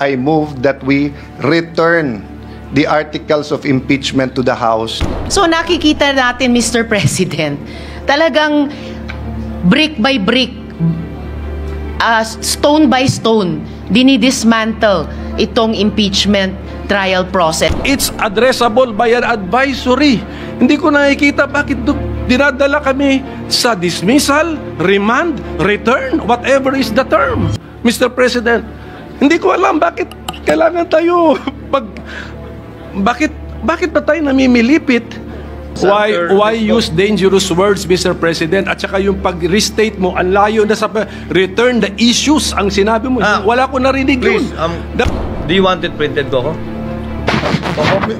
I move that we return the articles of impeachment to the House. So nakikita natin, Mr. President, talagang brick by brick, stone by stone, dinidismantle itong impeachment trial process. It's addressable by an advisory. Hindi ko nakikita bakit dinadala kami sa dismissal, remand, return, whatever is the term. Mr. President, hindi ko alam bakit kailangan tayo bakit ba tayo namimilipit? Why use dangerous words, Mr. President? At saka yung pag-restate mo, ang layo na sa return the issues ang sinabi mo. Wala ko narinig yun. Please, do you want it printed, Coco?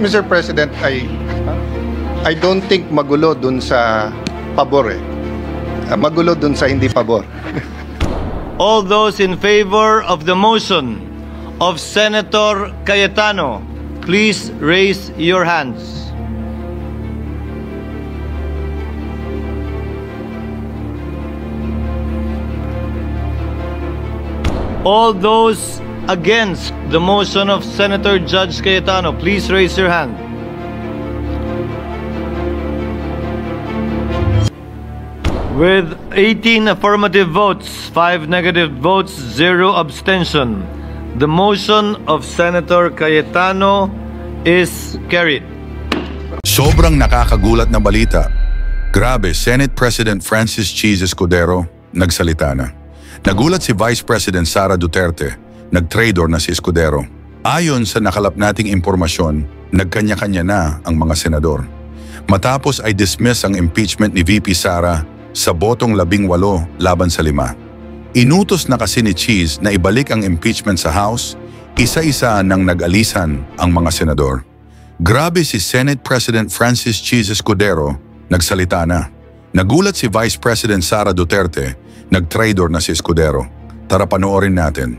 Mr. President, I don't think magulo dun sa pabor eh. Magulo dun sa hindi pabor. All those in favor of the motion of Senator Cayetano, please raise your hands. All those against the motion of Senator Judge Cayetano, please raise your hand. With 18 affirmative votes, 5 negative votes, 0 abstention, the motion of Senator Cayetano is carried. Sobrang nakakagulat na balita. Grabe, Senate President Francis Cheese Escudero nagsalita na. Nagulat si Vice President Sara Duterte, nag-traitor na si Escudero. Ayon sa nakalap nating impormasyon, nagkanya-kanya na ang mga senador. Matapos ay dismiss ang impeachment ni VP Sara sa botong 18 laban sa 5. Inutos na kasi ni Cheese na ibalik ang impeachment sa House, isa-isa nang nag-alisan ang mga senador. Grabe si Senate President Francis Cheese Escudero, nagsalita na. Nagulat si Vice President Sara Duterte, nag-traitor na si Escudero. Tara panoorin natin.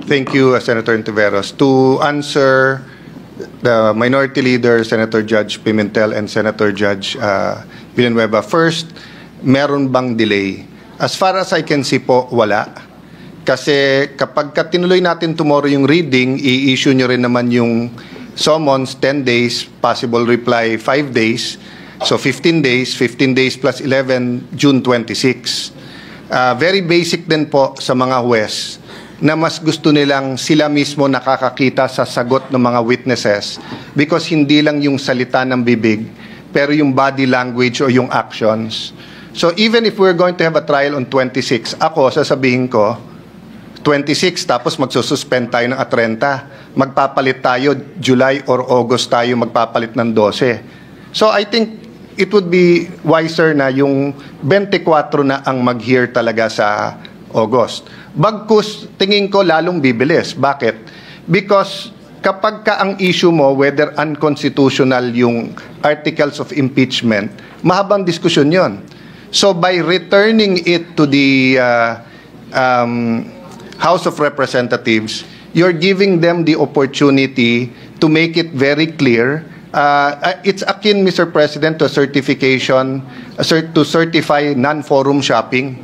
Thank you, Senator Ontiveros. To answer the Minority Leader, Senator Judge Pimentel and Senator Judge Villanueva, first, meron bang delay? As far as I can see po, wala. Kasi kapag tinuloy natin tomorrow yung reading, i-issue nyo rin naman yung summons 10 days, possible reply 5 days. So 15 days plus 11, June 26. Very basic din po sa mga huwes na mas gusto nilang sila mismo nakakakita sa sagot ng mga witnesses because hindi lang yung salita ng bibig, pero yung body language o yung actions. So even if we're going to have a trial on 26, ako sasabihin ko, 26 tapos magsususpend tayo ng 30. Magpapalit tayo, July or August tayo magpapalit ng 12. So I think it would be wiser na yung 24 na ang mag-hear talaga sa August. Bagkus, tingin ko lalong bibilis. Bakit? Because kapag ka ang issue mo, whether unconstitutional yung articles of impeachment, mahabang diskusyon yon. So by returning it to the House of Representatives, you're giving them the opportunity to make it very clear. It's akin, Mr. President, to certification, to certify non-forum shopping.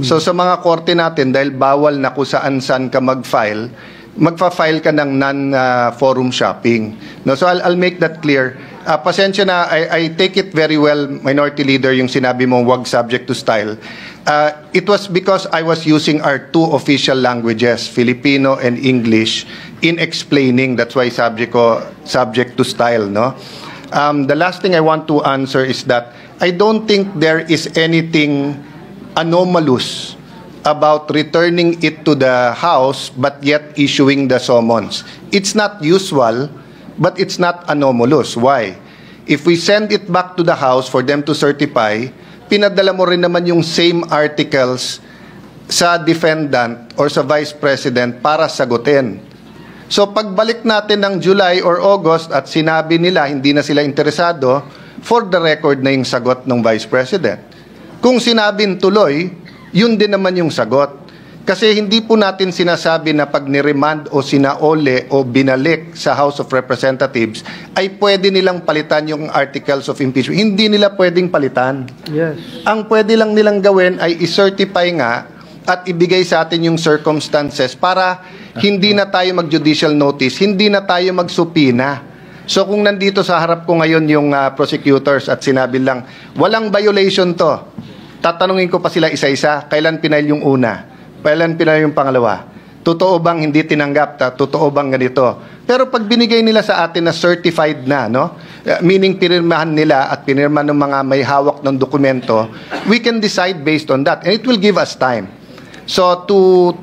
So sa mga korte natin, dahil bawal na kung saan-saan ka mag-file, magfa-file ka ng non-forum shopping. No, so I'll make that clear. Pasensya na, I take it very well, Minority Leader, yung sinabi mo, wag subject to style. It was because I was using our two official languages, Filipino and English, in explaining. That's why subject to style, no? The last thing I want to answer is that I don't think there is anything anomalous about returning it to the House but yet issuing the summons. It's not usual, but it's not anomalous. Why? If we send it back to the House for them to certify, pinadala mo rin naman yung same articles sa defendant or sa Vice President para sagutin. So pagbalik natin ng July or August at sinabi nila hindi na sila interesado, for the record na yung sagot ng Vice President. Kung sinabing tuloy, yun din naman yung sagot. Kasi hindi po natin sinasabi na pag niremand o sinaole o binalik sa House of Representatives ay pwede nilang palitan yung articles of impeachment. Hindi nila pwedeng palitan. Yes. Ang pwede lang nilang gawin ay i-certify nga at ibigay sa atin yung circumstances para hindi na tayo mag-judicial notice, hindi na tayo magsupina. So kung nandito sa harap ko ngayon yung prosecutors at sinabi lang, walang violation to, tatanungin ko pa sila isa-isa, kailan pinail yung una, kailan pinail yung pangalawa, totoo bang hindi tinanggap, totoo bang ganito. Pero pag binigay nila sa atin na certified na, no? Meaning pinirmahan nila at pinirma ng mga may hawak ng dokumento, we can decide based on that. And it will give us time. So to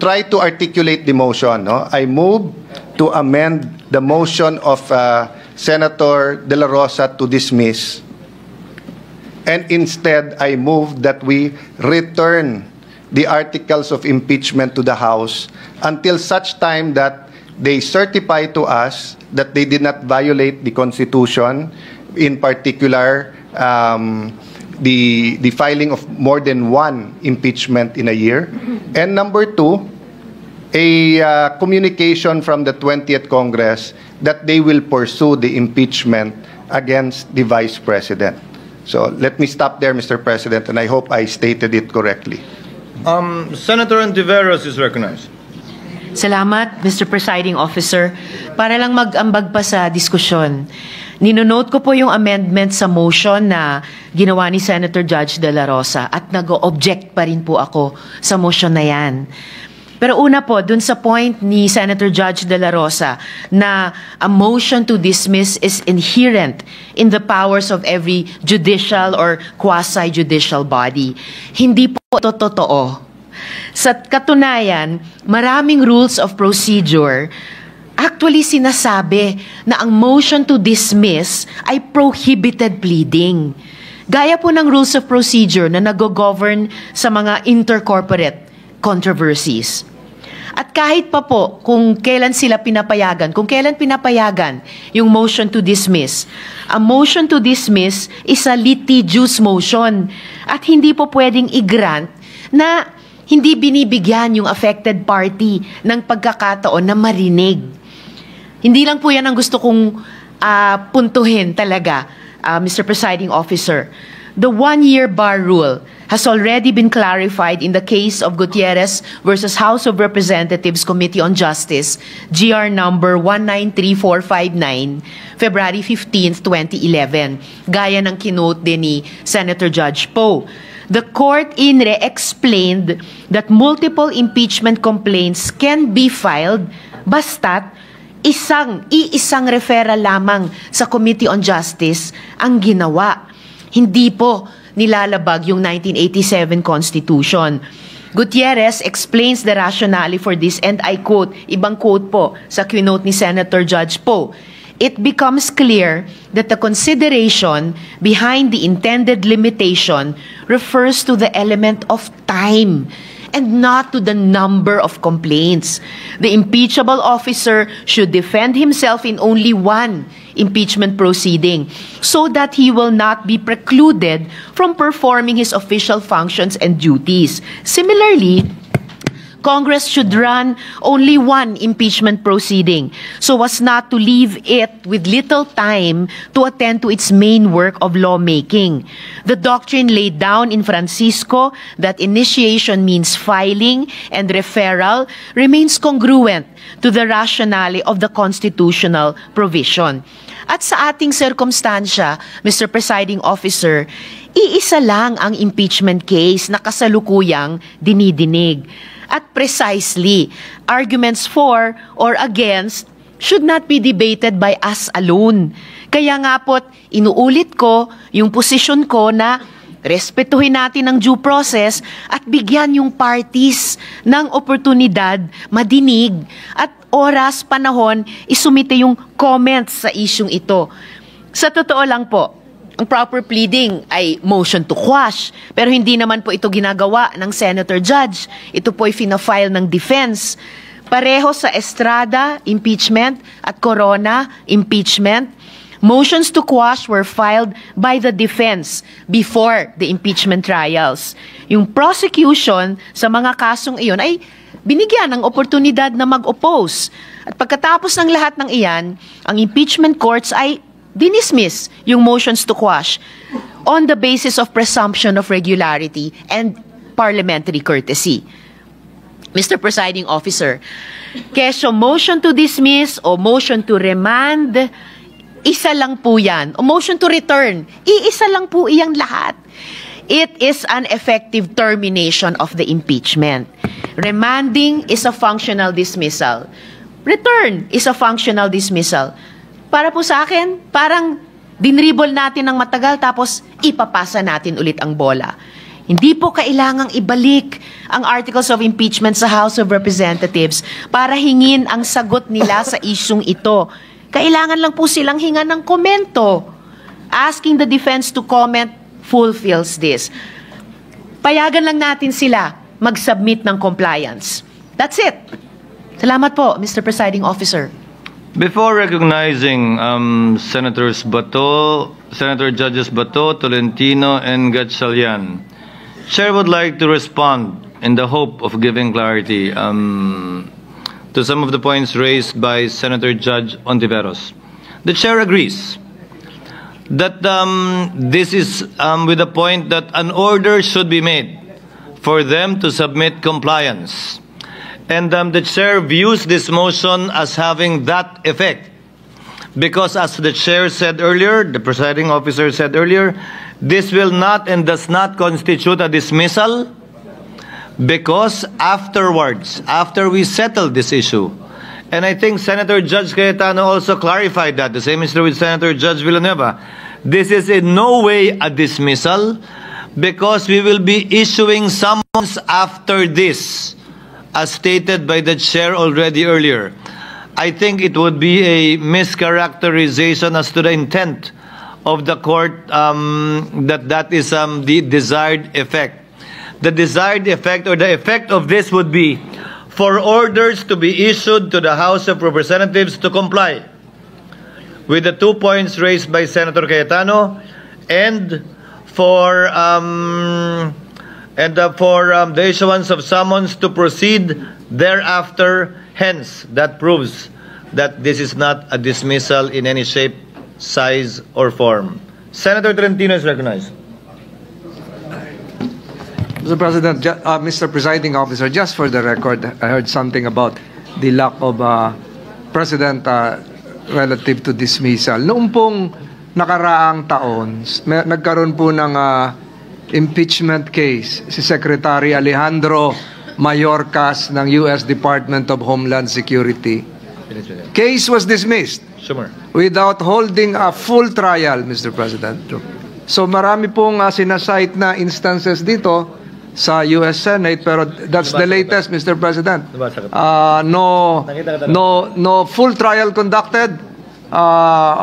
try to articulate the motion, no? I move to amend the motion of Senator De La Rosa to dismiss. And instead, I move that we return the articles of impeachment to the House until such time that they certify to us that they did not violate the Constitution, in particular, the filing of more than one impeachment in a year. And number two, a communication from the 20th Congress that they will pursue the impeachment against the Vice President. So let me stop there, Mr. President, and I hope I stated it correctly. Senator Antiveros is recognized. Salamat, Mr. Presiding Officer. Para lang mag-ambag pa sa diskusyon, ninonote ko po yung amendment sa motion na ginawa ni Senator Judge De La Rosa at nag-object pa rin po ako sa motion na yan. Pero una po, dun sa point ni Senator Judge De La Rosa na a motion to dismiss is inherent in the powers of every judicial or quasi-judicial body. Hindi po ito totoo. Sa katunayan, maraming rules of procedure actually sinasabi na ang motion to dismiss ay prohibited pleading. Gaya po ng rules of procedure na nag-govern sa mga intercorporate controversies. At kahit pa po kung kailan sila pinapayagan, kung kailan pinapayagan yung motion to dismiss, a motion to dismiss is a litigious motion at hindi po pwedeng i-grant na hindi binibigyan yung affected party ng pagkakataon na marinig. Hindi lang po yan ang gusto kong puntuhin talaga, Mr. Presiding Officer. The one-year bar rule has already been clarified in the case of Gutierrez versus House of Representatives Committee on Justice, GR number 193459, February 15, 2011, gaya ng kinote din ni Senator Judge Poe. The court explained that multiple impeachment complaints can be filed basta't iisang referral lamang sa Committee on Justice ang ginawa. Hindi po nilalabag yung 1987 Constitution. Gutierrez explains the rationale for this, and I quote, ibang quote po sa quote ni Senator Judge Poe. It becomes clear that the consideration behind the intended limitation refers to the element of time and not to the number of complaints. The impeachable officer should defend himself in only one impeachment proceeding so that he will not be precluded from performing his official functions and duties. Similarly, Congress should run only one impeachment proceeding so as not to leave it with little time to attend to its main work of lawmaking. The doctrine laid down in Francisco that initiation means filing and referral remains congruent to the rationale of the constitutional provision. At sa ating sirkumstansya, Mr. Presiding Officer, iisa lang ang impeachment case na kasalukuyang dinidinig. At precisely, arguments for or against should not be debated by us alone. Kaya nga po't inuulit ko yung posisyon ko na respetuhin natin ang due process at bigyan yung parties ng oportunidad madinig at oras, panahon, isumite yung comments sa isyung ito. Sa totoo lang po, ang proper pleading ay motion to quash. Pero hindi naman po ito ginagawa ng Senator Judge. Ito po ay fina-file ng defense. Pareho sa Estrada, impeachment, at Corona, impeachment. Motions to quash were filed by the defense before the impeachment trials. Yung prosecution sa mga kasong iyon ay binigyan ng oportunidad na mag-oppose. At pagkatapos ng lahat ng iyan, ang impeachment courts ay dinismiss yung motions to quash on the basis of presumption of regularity and parliamentary courtesy. Mr. Presiding Officer, kesyo motion to dismiss o motion to remand, isa lang po yan. O motion to return, iisa lang po iyang lahat. It is an effective termination of the impeachment. Remanding is a functional dismissal. Return is a functional dismissal. Para po sa akin, parang dinribble natin ng matagal tapos ipapasa natin ulit ang bola. Hindi po kailangang ibalik ang articles of impeachment sa House of Representatives para hingin ang sagot nila sa isyung ito. Kailangan lang po silang hingan ng komento. Asking the defense to comment fulfills this. Payagan lang natin sila mag-submit ng compliance. That's it. Salamat po, Mr. Presiding Officer. Before recognizing Senator Judges Bato, Tolentino, and Gatchalian, Chair would like to respond in the hope of giving clarity to some of the points raised by Senator Judge Ontiveros. The Chair agrees that this is with the point that an order should be made for them to submit compliance. And the Chair views this motion as having that effect. Because as the Chair said earlier, the Presiding Officer said earlier, this will not and does not constitute a dismissal because afterwards, after we settle this issue, and I think Senator Judge Cayetano also clarified that, the same is true with Senator Judge Villanueva, this is in no way a dismissal because we will be issuing summons after this, as stated by the Chair already earlier. I think it would be a mischaracterization as to the intent of the court that is the desired effect. The desired effect or the effect of this would be for orders to be issued to the House of Representatives to comply with the 2 points raised by Senator Cayetano and for the issuance of summons to proceed thereafter. Hence, that proves that this is not a dismissal in any shape, size, or form. Senator Trentino is recognized. Mr. President, Mr. Presiding Officer, just for the record, I heard something about the lack of precedent relative to dismissal. Noong pong nakaraang taon, nagkaroon po ng impeachment case si Secretary Alejandro Mayorkas ng U.S. Department of Homeland Security. Case was dismissed without holding a full trial, Mr. President. So marami pong sinasite na instances dito sa U.S. Senate, pero that's the latest, Mr. President. No full trial conducted.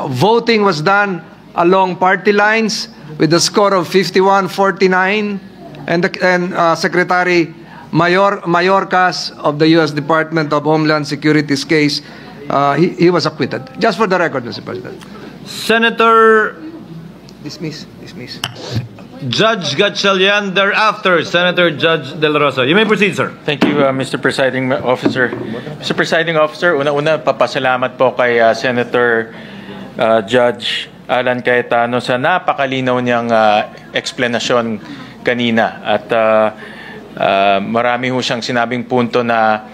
Voting was done along party lines with a score of 51-49, and Secretary Mayorkas of the U.S. Department of Homeland Security's case, he was acquitted. Just for the record, Mr. President. Senator Dismiss. Judge Gatchalian, thereafter, Senator Judge De La Rosa. You may proceed, sir. Thank you, Mr. Presiding Officer. Mr. Presiding Officer, una-una, papasalamat po kay Senator Judge Alan Cayetano sa napakalinaw niyang eksplanasyon kanina. At marami ho siyang sinabing punto na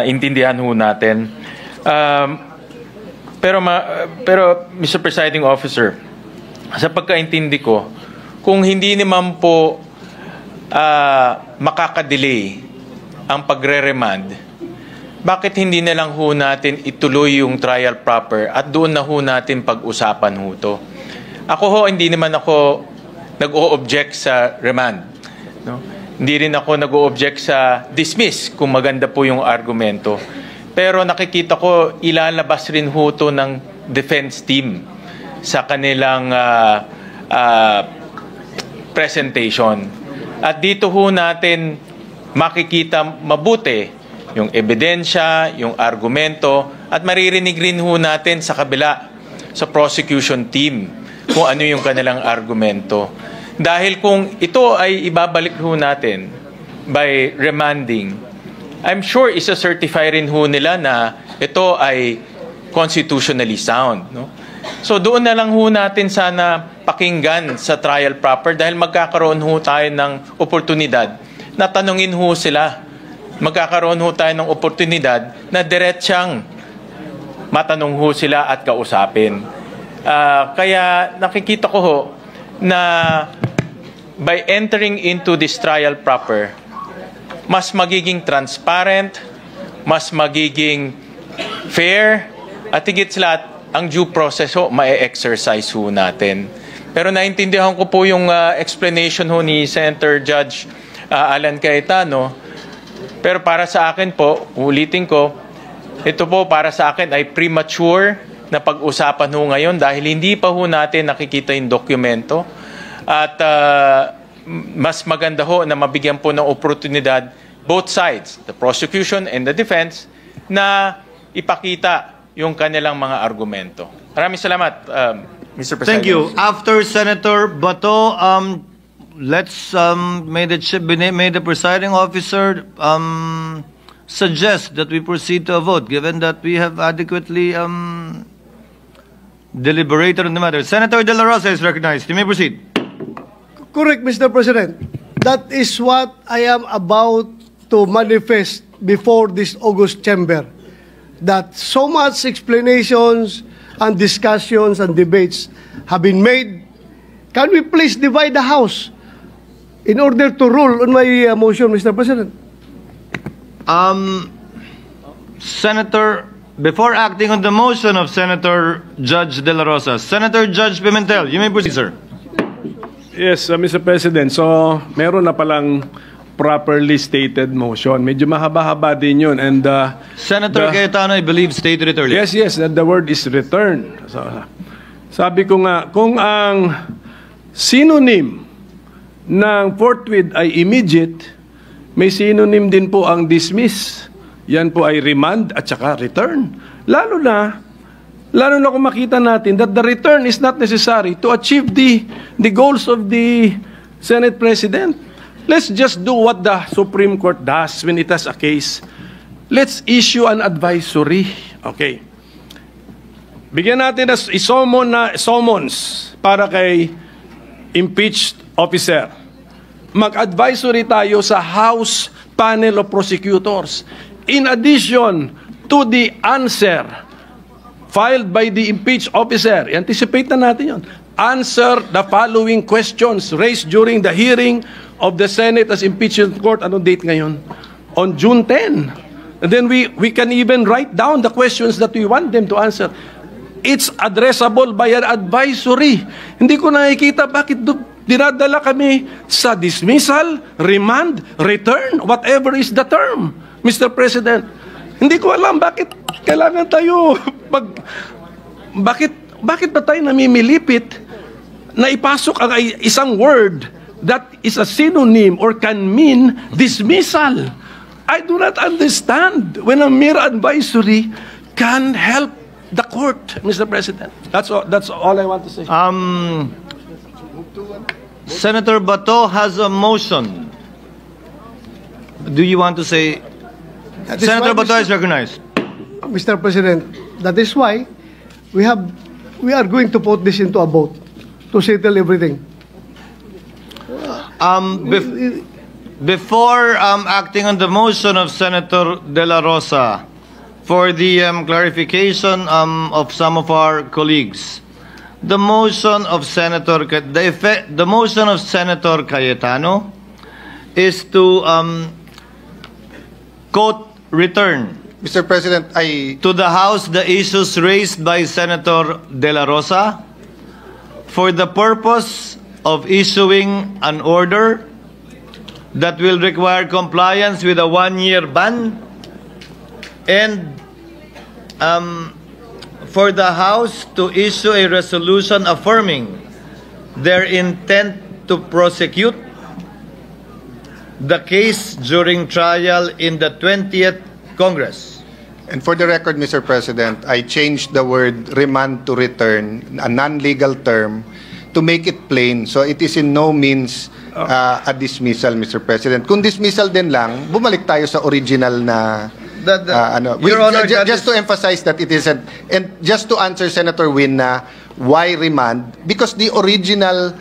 intindihan ho natin. Pero Mr. Presiding Officer, sa pagkaintindi ko, kung hindi naman po makakadelay ang pagre-remand, bakit hindi na lang ho natin ituloy yung trial proper at doon na ho natin pag-usapan ho to? Ako ho, hindi naman ako nag-o-object sa remand. No? Hindi rin ako nag-o-object sa dismiss kung maganda po yung argumento. Pero nakikita ko ilalabas rin ho to ng defense team sa kanilang presentation. At dito ho natin makikita mabuti yung ebidensya, yung argumento, at maririnig rin ho natin sa kabila, sa prosecution team, kung ano yung kanilang argumento. Dahil kung ito ay ibabalik ho natin by remanding, I'm sure isa-certify rin ho nila na ito ay constitutionally sound. No? So doon na lang ho natin sana pakinggan sa trial proper dahil magkakaroon ho tayo ng oportunidad na tanungin ho sila. Magkakaroon ho tayo ng oportunidad na diretsang matanong ho sila at kausapin. Kaya nakikita ko ho na by entering into this trial proper, mas magiging transparent, mas magiging fair, at higit sa lahat, ang due process ho, ma-exercise ho natin. Pero naintindihan ko po yung explanation ho ni Senator Judge Alan Cayetano. Pero para sa akin po, ulitin ko, ito po para sa akin ay premature na pag-usapan ho ngayon dahil hindi pa ho natin nakikita yung dokumento. At mas maganda ho na mabigyan po ng oportunidad both sides, the prosecution and the defense, na ipakita yung kanilang mga argumento. Maraming salamat, Mr. President. Thank you. After Senator Bato, may the presiding officer suggest that we proceed to a vote, given that we have adequately deliberated on the matter. Senator De La Rosa is recognized. You may proceed. Correct, Mr. President. That is what I am about to manifest before this August chamber. That so much explanations and discussions and debates have been made. Can we please divide the House in order to rule on my motion, Mr. President? Senator, before acting on the motion of Senator Judge De La Rosa, Senator Judge Pimentel, you may proceed, sir. Yes, Mr. President. So, meron na palang properly stated motion. Medyo mahaba-haba din yun. And, Senator Cayetano, I believe, stated it earlier. yes, the word is return. So, sabi ko nga, kung ang synonym ng forthwith ay immediate, may synonym din po ang dismiss. Yan po ay remand at saka return. Lalo na kung makita natin that the return is not necessary to achieve the goals of the Senate President. Let's just do what the Supreme Court does when it has a case. Let's issue an advisory. Okay. Bigyan natin ng summons para kay impeached officer. Mag-advisory tayo sa House Panel of Prosecutors. In addition to the answer filed by the impeached officer, anticipate na natin yun. Answer the following questions raised during the hearing of the Senate as impeachment court. Anong date ngayon? On June 10. And then we can even write down the questions that we want them to answer. It's addressable by an advisory. Hindi ko nakikita bakit dinadala kami sa dismissal, remand, return, whatever is the term, Mr. President. Hindi ko alam bakit kailangan tayo bakit ba tayo namimilipit na ipasok ang isang word that is a synonym or can mean dismissal. I do not understand when a mere advisory can help the court, Mr. President. That's all I want to say. Senator Bato has a motion. Do you want to say? Senator Bato is recognized. Mr. President, that is why we are going to put this into a vote to settle everything. Before acting on the motion of Senator De La Rosa for the clarification of some of our colleagues, the motion of Senator Cayetano is to quote return. Mr. President, to the House the issues raised by Senator De La Rosa for the purpose of issuing an order that will require compliance with a 1-year ban and for the House to issue a resolution affirming their intent to prosecute the case during trial in the 20th Congress. and for the record, Mr. President, I changed the word remand to return, a non-legal term, to make it plain. So it is in no means a dismissal, Mr. President. Kung dismissal din lang, bumalik tayo sa original na Your Honor, just to emphasize that it isn't, and just to answer Senator Win na why remand? Because the original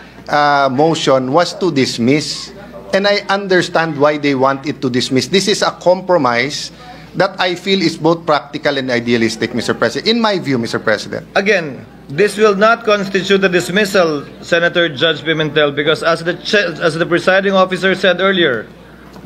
motion was to dismiss. And I understand why they want it to dismiss. This is a compromise that I feel is both practical and idealistic, Mr. President. In my view, Mr. President. Again, this will not constitute a dismissal, Senator Judge Pimentel, because as the presiding officer said earlier,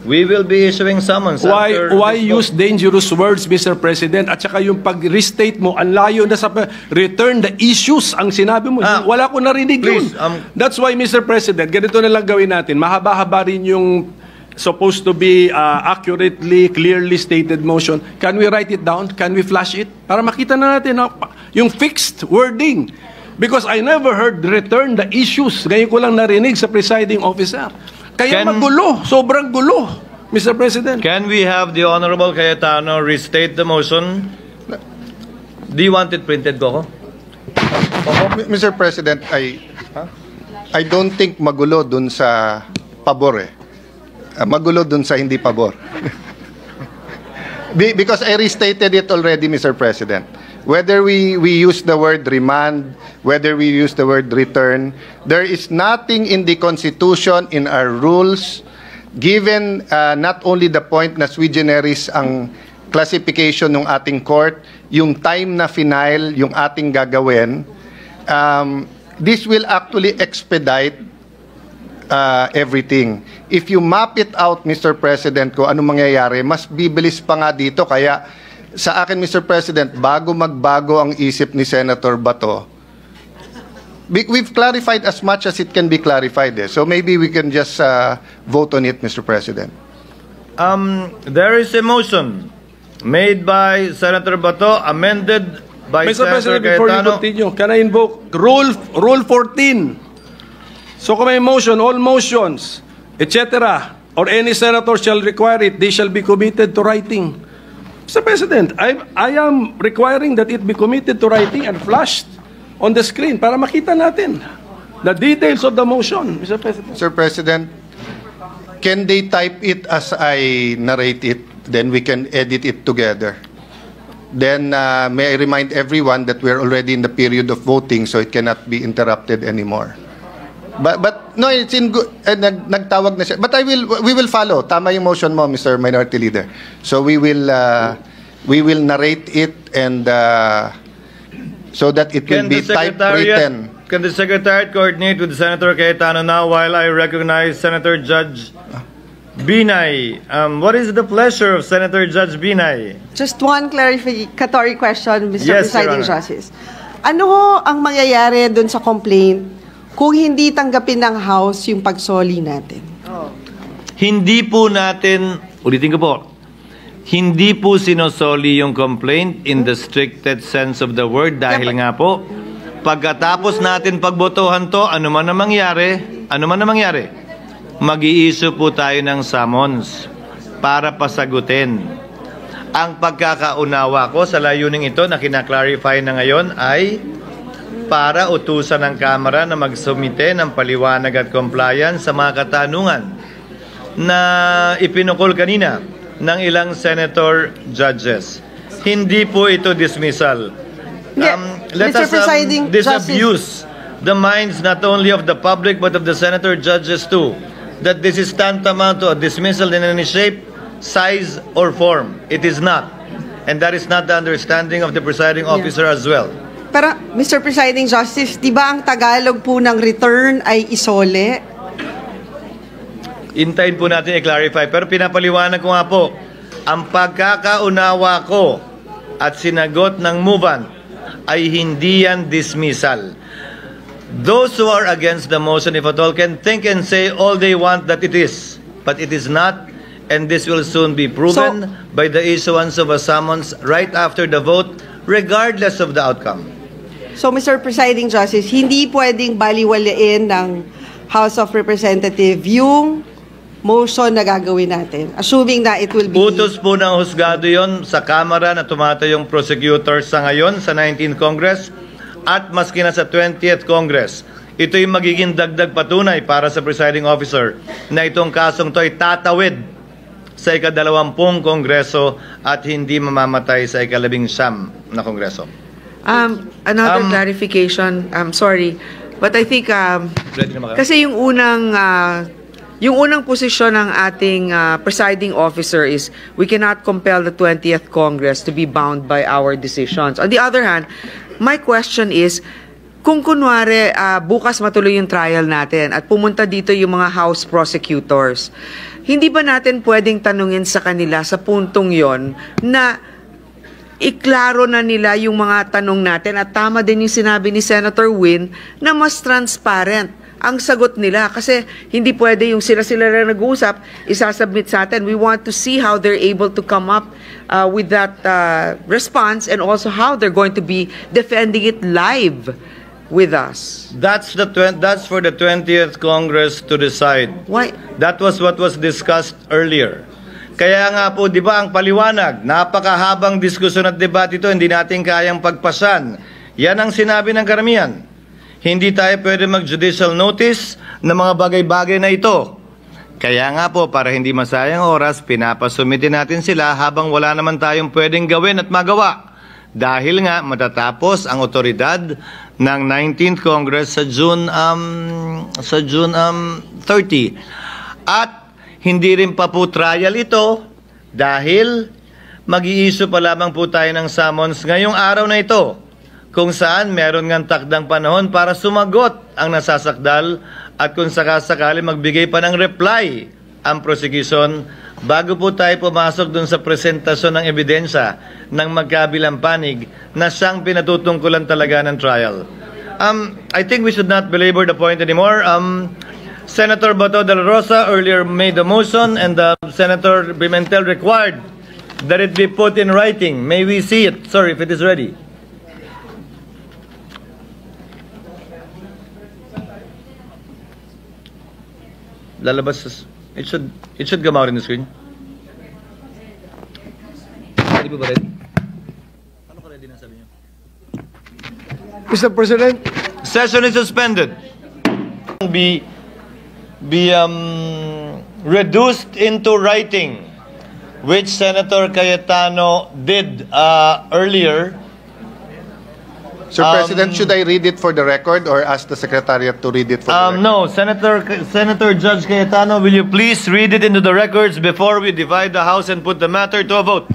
we will be issuing summons. Why use dangerous words, Mr. President? At saka yung pag-restate mo, ang layo na sa return the issues ang sinabi mo. Wala ko narinig yun. That's why, Mr. President, ganito na lang gawin natin. Mahaba-haba rin yung supposed to be accurately, clearly stated motion. Can we write it down? Can we flash it? Para makita na natin yung fixed wording. Because I never heard return the issues. Ngayon ko lang narinig sa presiding officer. Kaya magulo, sobrang gulo, Mr. President. Can we have the Honorable Cayetano restate the motion? Do you want it printed, Coco? Mr. President, I don't think magulo dun sa pabor magulo dun sa hindi pabor. Because I restated it already, Mr. President. Whether we use the word remand, whether we use the word return, there is nothing in the Constitution, in our rules, given not only the point na sui generis ang classification ng ating court, yung time na final, yung ating gagawin, this will actually expedite everything. If you map it out, Mr. President, kung anong mangyayari, mas bibilis pa nga dito. Kaya sa akin, Mr. President, bago magbago ang isip ni Senator Bato, we've clarified as much as it can be clarified. So maybe we can just vote on it, Mr. President. There is a motion made by Senator Bato, amended by Mr. Senator President, before you Cayetano. continue, can I invoke Rule 14? So kung may motion, all motions, etc., or any senator shall require it, they shall be committed to writing. Mr. President, I am requiring that it be committed to writing and flashed on the screen para makita natin the details of the motion, Mr. President. Mr. President, can they type it as I narrate it? Then we can edit it together. Then may I remind everyone that we're already in the period of voting, so it cannot be interrupted anymore. But no, it's in good. Nagtawag na siya. But we will follow. Tama yung motion mo, Mr. Minority Leader. So we will narrate it and so that it will be typewritten. Can the Secretariat coordinate with Senator Cayetano now while I recognize Senator Judge Binay? What is the pleasure of Senator Judge Binay? Just one clarificatory question, Mr. Yes, Presiding Your Honor. Justice. Ano ho ang mangyayari dun sa complaint kung hindi tanggapin ng House yung pagsoli natin? Hindi po natin, ulitin ko po, hindi po sinosoli yung complaint in the strictest sense of the word dahil nga po, pagkatapos natin pagbotohan to, ano man na mangyari, mag-i-issue po tayo ng summons para pasagutin. Ang pagkakaunawa ko sa layuning ito na kinaklarify na ngayon ay para utusan ng Kamara na magsumite ng paliwanag at compliance sa mga katanungan na ipinukol kanina ng ilang senator judges. Hindi po ito dismissal. Let Mr. us Presiding disabuse the minds not only of the public but of the senator judges too that this is tantamount to a dismissal in any shape, size, or form. It is not. And that is not the understanding of the presiding officer as well. Pero, Mr. Presiding Justice, di ba ang Tagalog po ng return ay isole? Intayin po natin i-clarify. Pero pinapaliwanag ko nga po, ang pagkakaunawa ko at sinagot ng movant ay hindi yan dismissal. Those who are against the motion, if at all, can think and say all they want that it is. But it is not, and this will soon be proven by the issuance of a summons right after the vote, regardless of the outcome. So, Mr. Presiding Justice, hindi pwedeng baliwalain ng House of Representatives yung motion na gagawin natin, assuming na it will be... Utos po ng husgado yon sa Kamara na tumatayong prosecutor sa ngayon sa 19th Congress at maski na sa 20th Congress. Ito'y magiging dagdag patunay para sa presiding officer na itong kasong to ay tatawid sa ika-20 Kongreso at hindi mamamatay sa ika-19 na Kongreso. Another clarification. I'm sorry. But I think, kasi yung unang posisyon ng ating presiding officer is we cannot compel the 20th Congress to be bound by our decisions. On the other hand, my question is, kung kunwari bukas matuloy yung trial natin at pumunta dito yung mga House prosecutors, hindi ba natin pwedeng tanungin sa kanila sa puntong yon na iklaro na nila yung mga tanong natin at tama din yung sinabi ni Senator Win na mas transparent ang sagot nila kasi hindi pwede yung sila-sila na nag-uusap, isasubmit sa atin. We want to see how they're able to come up with that response and also how they're going to be defending it live with us. That's for the 20th Congress to decide. Why? That was what was discussed earlier. Kaya nga po, di ba, ang paliwanag, napakahabang diskusyon at debate ito, hindi natin kayang pagpasan. Yan ang sinabi ng karamihan. Hindi tayo pwede mag-judicial notice ng mga bagay-bagay na ito. Kaya nga po, para hindi masayang oras, pinapasumitin natin sila habang wala naman tayong pwedeng gawin at magawa. Dahil nga, matatapos ang otoridad ng 19th Congress sa June 30. At hindi rin pa po trial ito dahil mag-i-issue pa lamang po tayo ng summons ngayong araw na ito kung saan meron ngang takdang panahon para sumagot ang nasasakdal at kung sakasakali magbigay pa ng reply ang prosecution bago po tayo pumasok dun sa presentasyon ng ebidensya ng magkabilang panig na siyang pinatutungkulan talaga ng trial. I think we should not belabor the point anymore. Senator Bato de la Rosa earlier made the motion and Senator Pimentel required that it be put in writing. May we see it, sir, if it is ready? Lalabas, it should come out in the screen. Ready po ba rin? Ano ka ready na sabi niyo? Mr. President, Session is suspended. Be reduced into writing, which Senator Cayetano did earlier. Sir President, should I read it for the record or ask the Secretariat to read it for the record? No, Senator Judge Cayetano, will you please read it into the records before we divide the House and put the matter to a vote?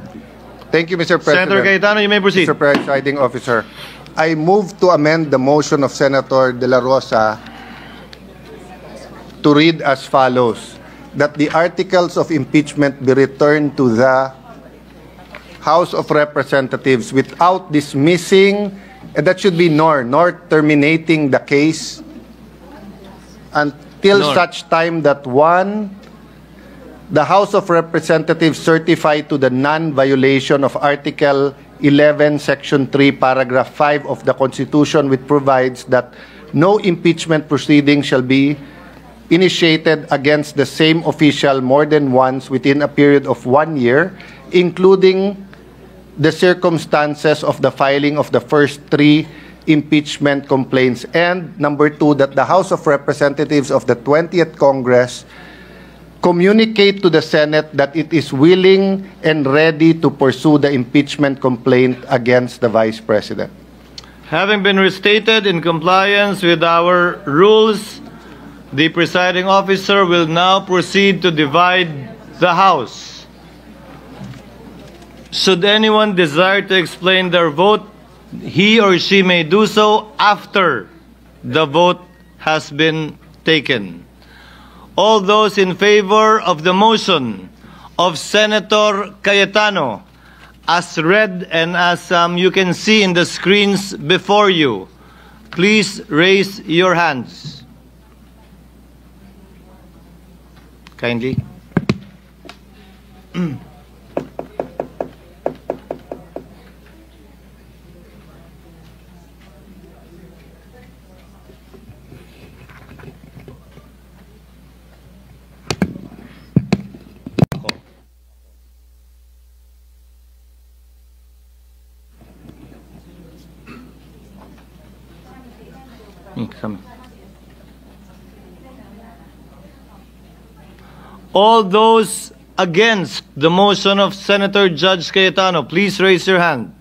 Thank you, Mr. President. Senator Cayetano, you may proceed. Mr. Presiding Officer, I move to amend the motion of Senator De La Rosa to read as follows, that the articles of impeachment be returned to the House of Representatives without dismissing, and that should be nor terminating the case until such time that one, the House of Representatives certify to the non-violation of Article 11, Section 3, Paragraph 5 of the Constitution, which provides that no impeachment proceeding shall be initiated against the same official more than once within a period of 1 year, including the circumstances of the filing of the first 3 impeachment complaints. And number 2, that the House of Representatives of the 20th Congress communicate to the Senate that it is willing and ready to pursue the impeachment complaint against the Vice President. Having been restated in compliance with our rules, the presiding officer will now proceed to divide the House. Should anyone desire to explain their vote, he or she may do so after the vote has been taken. All those in favor of the motion of Senator Cayetano, as read and as you can see in the screens before you, please raise your hands. Kindly. Come. All those against the motion of Senator Judge Cayetano, please raise your hand.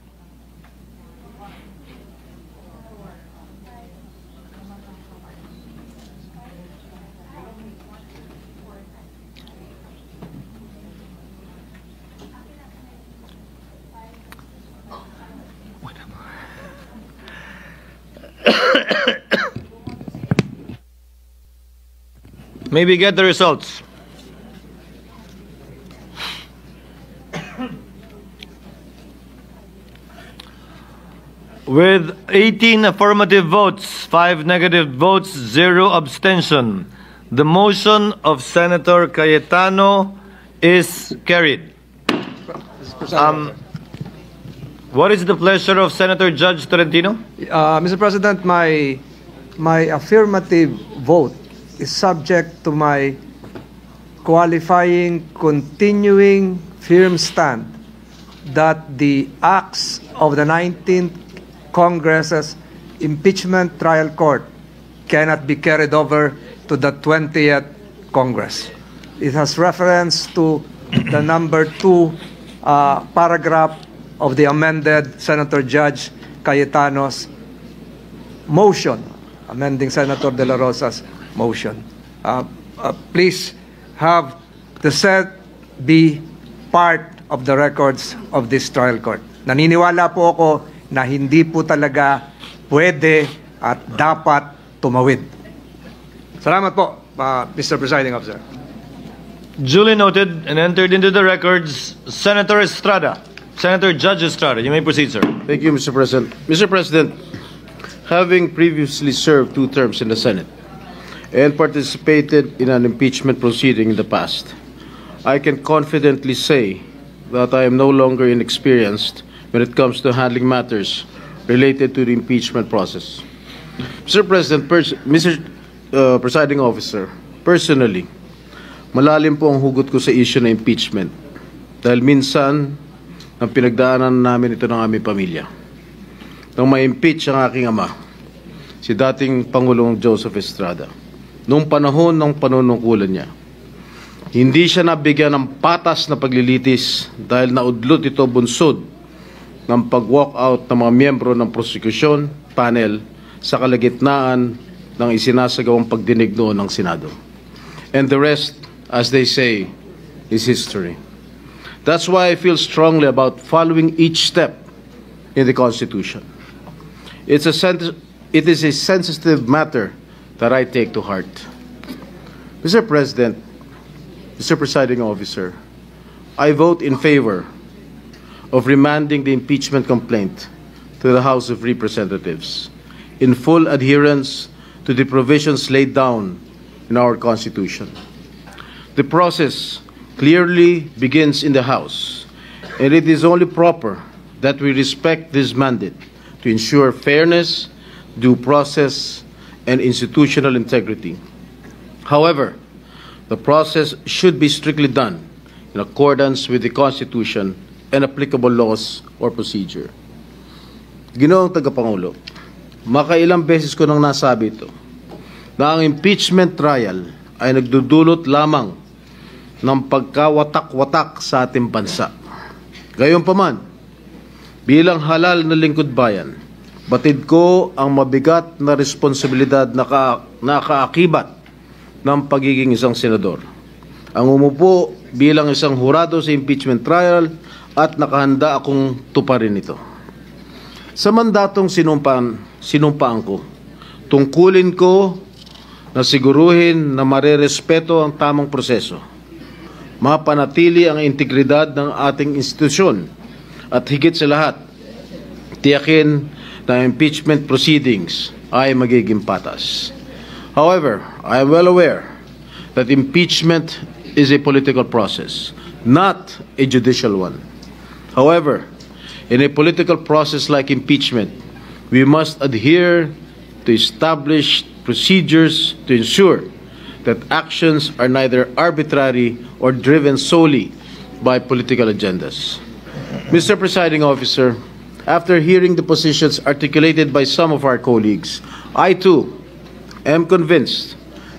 May we get the results? With 18 affirmative votes, 5 negative votes, 0 abstention, the motion of Senator Cayetano is carried. What is the pleasure of Senator Judge Tolentino? Mr. President, my affirmative vote is subject to my qualifying, continuing, firm stand that the acts of the 19th Congress's impeachment trial court cannot be carried over to the 20th Congress. It has reference to the number 2 paragraph of the amended Senator Judge Cayetano's motion, amending Senator De La Rosa's motion. Please have the said be part of the records of this trial court. Naniniwala po ako na hindi po talaga pwede at dapat tumawid. Salamat po, Mr. Presiding Officer. Duly noted and entered into the records, Senator Estrada. Senator Judge Estrada, you may proceed, sir. Thank you, Mr. President. Mr. President, having previously served 2 terms in the Senate and participated in an impeachment proceeding in the past, I can confidently say that I am no longer inexperienced when it comes to handling matters related to the impeachment process. Mr. President, Mr. Presiding Officer, personally, malalim po ang hugot ko sa issue na impeachment dahil minsan ang pinagdaanan namin ito ng aming pamilya. Nang ma-impeach ang aking ama, si dating Pangulong Joseph Estrada, noong panahon ng panunungkulan niya, hindi siya nabigyan ng patas na paglilitis dahil naudlot ito bunsod ng pag-walk out ng mga miyembro ng prosecution panel sa kalagitnaan ng isinasagawang pagdinig noon ng Senado. And the rest, as they say, is history. That's why I feel strongly about following each step in the Constitution. It is a sensitive matter that I take to heart. Mr. President, Mr. Presiding Officer, I vote in favor of remanding the impeachment complaint to the House of Representatives in full adherence to the provisions laid down in our Constitution. The process clearly begins in the House, and it is only proper that we respect this mandate to ensure fairness, due process, and institutional integrity. However, the process should be strictly done in accordance with the Constitution and applicable laws or procedure. Ginoong Tagapangulo, makailang beses ko nang nasabi ito, na ang impeachment trial ay nagdudulot lamang ng pagkawatak-watak sa ating bansa. Gayunpaman, bilang halal na lingkod bayan, batid ko ang mabigat na responsibilidad na kaakibat ng pagiging isang senador. Ang umupo bilang isang hurado sa impeachment trial at nakahanda akong tuparin ito. Sa mandatong sinumpaan ko, tungkulin ko na siguruhin na marerespeto ang tamang proseso, mapanatili ang integridad ng ating institusyon, at higit sa lahat, tiyakin na impeachment proceedings ay magiging patas. However, I am well aware that impeachment is a political process, not a judicial one. However, in a political process like impeachment, we must adhere to established procedures to ensure that actions are neither arbitrary or driven solely by political agendas. Mr. Presiding Officer, after hearing the positions articulated by some of our colleagues, I too am convinced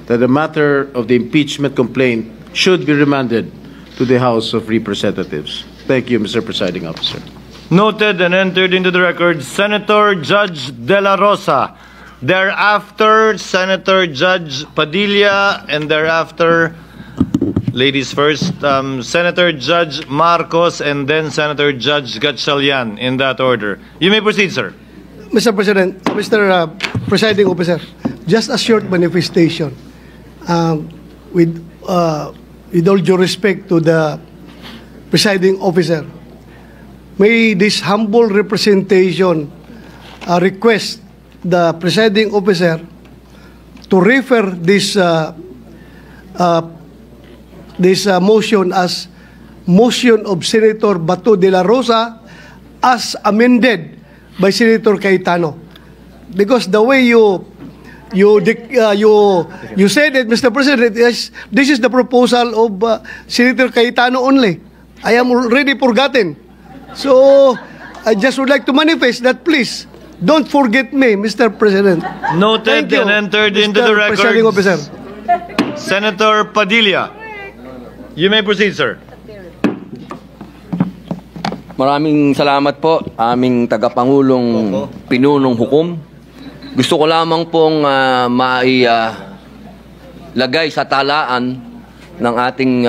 that the matter of the impeachment complaint should be remanded to the House of Representatives. Thank you, Mr. Presiding Officer. Noted and entered into the record, Senator Judge De La Rosa. Thereafter, Senator Judge Padilla, and thereafter, ladies first, Senator Judge Marcos, and then Senator Judge Gatchalian, in that order. You may proceed, sir. Mr. President, Mr. Presiding Officer, just a short manifestation. with all due respect to the presiding officer, may this humble representation request the presiding officer to refer this motion as motion of Senator Bato de la Rosa as amended by Senator Cayetano, because the way you said it, Mr. President, this is the proposal of Senator Cayetano only. I am already forgotten. So I just would like to manifest that, please don't forget me, Mr. President. Noted and entered into the record. Senator Padilla. You may proceed, sir. Maraming salamat po, aming tagapangulong pinunong hukom. Gusto ko lamang pong lagay sa talaan ng ating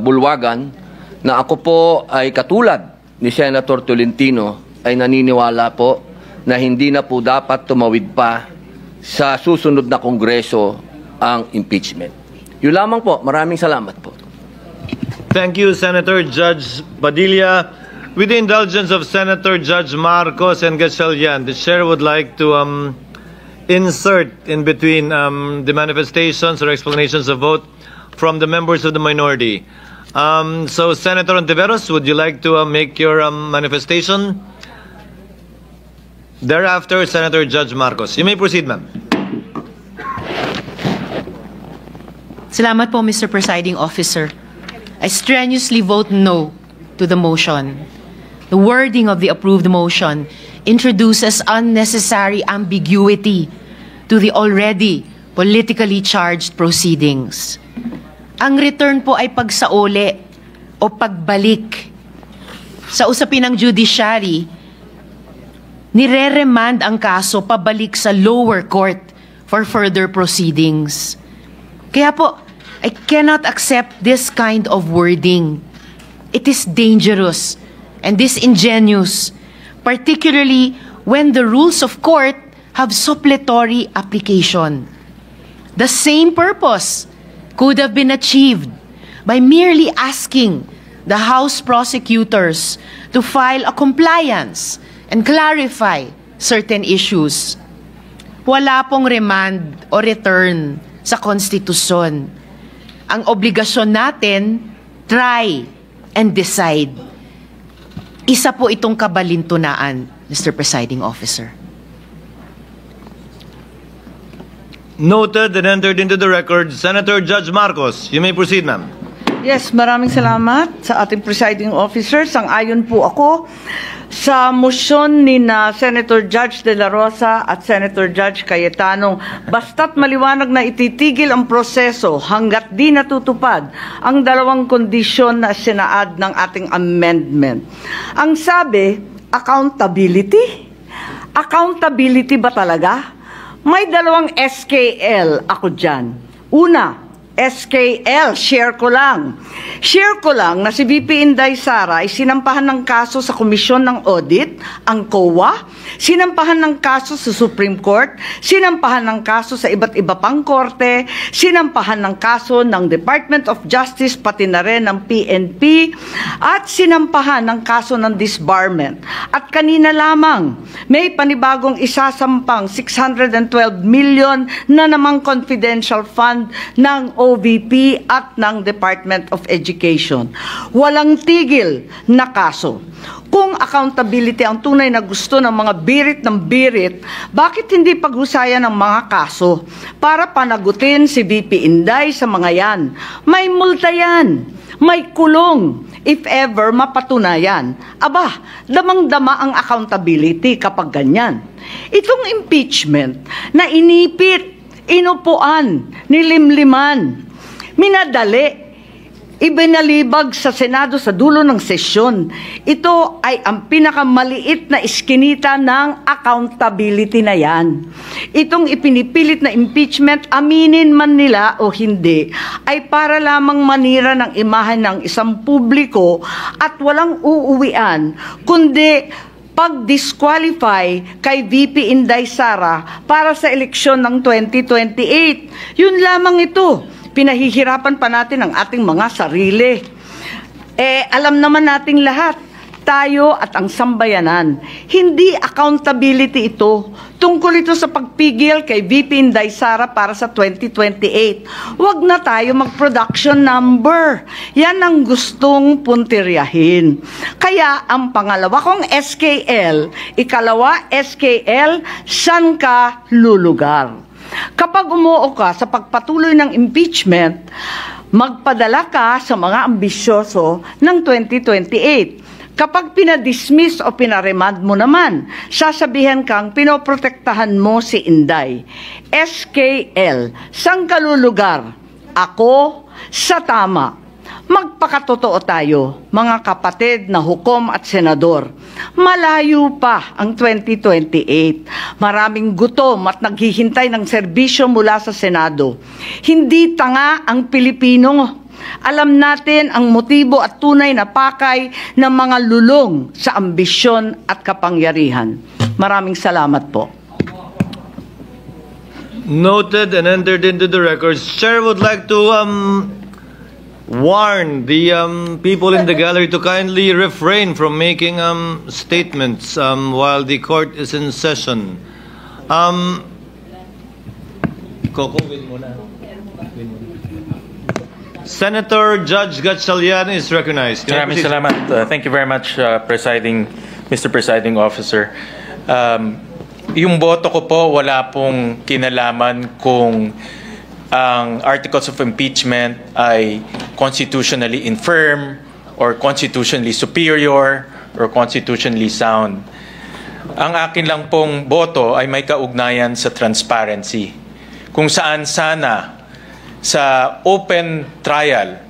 bulwagan na ako po ay katulad ni Senator Tolentino ay naniniwala po na hindi na po dapat tumawid pa sa susunod na Kongreso ang impeachment. Yun lamang po. Maraming salamat po. Thank you, Senator Judge Padilla. With the indulgence of Senator Judge Marcos and Gatchalian, the chair would like to insert in between the manifestations or explanations of vote from the members of the minority. So, Senator Ontiveros, would you like to make your manifestation? Thereafter, Senator Judge Marcos. You may proceed, ma'am. Salamat po, Mr. Presiding Officer. I strenuously vote no to the motion. The wording of the approved motion introduces unnecessary ambiguity to the already politically charged proceedings. Ang return po ay pagsauli o pagbalik. Sa usapin ng judiciary, nire-remand ang kaso pabalik sa lower court for further proceedings. Kaya po, I cannot accept this kind of wording. It is dangerous and disingenuous, particularly when the rules of court have suppletory application. The same purpose could have been achieved by merely asking the House prosecutors to file a compliance and clarify certain issues. Wala pong remand o return sa konstitusyon. Ang obligasyon natin, try and decide. Isa po itong kabalintunaan, Mr. Presiding Officer. Noted and entered into the record, Senator Judge Marcos. You may proceed, ma'am. Yes, maraming salamat sa ating presiding officer. Sang-ayon po ako sa motion ni Senator Judge De La Rosa at Senator Judge Cayetano. Basta't maliwanag na ititigil ang proseso hanggat di natutupad ang dalawang kondisyon na sinaad ng ating amendment. Ang sabi, accountability? Accountability ba talaga? May dalawang SKL ako dyan. Una, SKL, share ko lang. Share ko lang na si VP Inday Sara ay sinampahan ng kaso sa Komisyon ng Audit, ang COA, sinampahan ng kaso sa Supreme Court, sinampahan ng kaso sa iba't iba pang korte, sinampahan ng kaso ng Department of Justice, pati na rin ng PNP, at sinampahan ng kaso ng disbarment. At kanina lamang, may panibagong isasampang 612 million na namang confidential fund ng OVP at ng Department of Education. Walang tigil na kaso. Kung accountability ang tunay na gusto ng mga birit ng birit, bakit hindi paghusayan ng mga kaso para panagutin si VP Inday sa mga yan? May multa yan. May kulong if ever mapatunayan. Aba, damang-dama ang accountability kapag ganyan. Itong impeachment na inipit, inupuan, nilimliman, minadali, ibinalibag sa Senado sa dulo ng sesyon. Ito ay ang pinakamaliit na iskinita ng accountability na yan. Itong ipinipilit na impeachment, aminin man nila o hindi, ay para lamang manira ng imahen ng isang publiko at walang uuwian, kundi pag-disqualify kay VP Inday Sara para sa eleksyon ng 2028. Yun lamang ito. Pinahihirapan pa natin ang ating mga sarili. Alam naman nating lahat, tayo at ang sambayanan, hindi accountability ito. Tungkol ito sa pagpigil kay VP Inday Sara para sa 2028. Huwag na tayo mag-production number. Yan ang gustong puntiryahin. Kaya ang pangalawa kong SKL, ikalawa SKL, saan ka lulugar? Kapag umuo ka sa pagpatuloy ng impeachment, magpadala ka sa mga ambisyoso ng 2028. Kapag pinadismiss o pinaremand mo naman, sasabihan kang pinoprotektahan mo si Inday. SKL, saan ka lulugar? Ako sa tama. Magpakatotoo tayo, mga kapatid na hukom at senador. Malayo pa ang 2028. Maraming gutom at naghihintay ng serbisyo mula sa Senado. Hindi tanga ang Pilipino. Alam natin ang motibo at tunay na pakay ng mga lulong sa ambisyon at kapangyarihan. Maraming salamat po. Noted and entered into the records. Chair would like to warn the people in the gallery to kindly refrain from making statements while the court is in session. Coco, win muna. Senator Judge Gatchalian is recognized. Maraming salamat. Thank you very much, Mr. Presiding Officer. Yung boto ko po, wala pong kinalaman kung ang articles of impeachment ay constitutionally infirm or constitutionally superior or constitutionally sound. Ang akin lang pong boto ay may kaugnayan sa transparency. Kung saan sana sa open trial,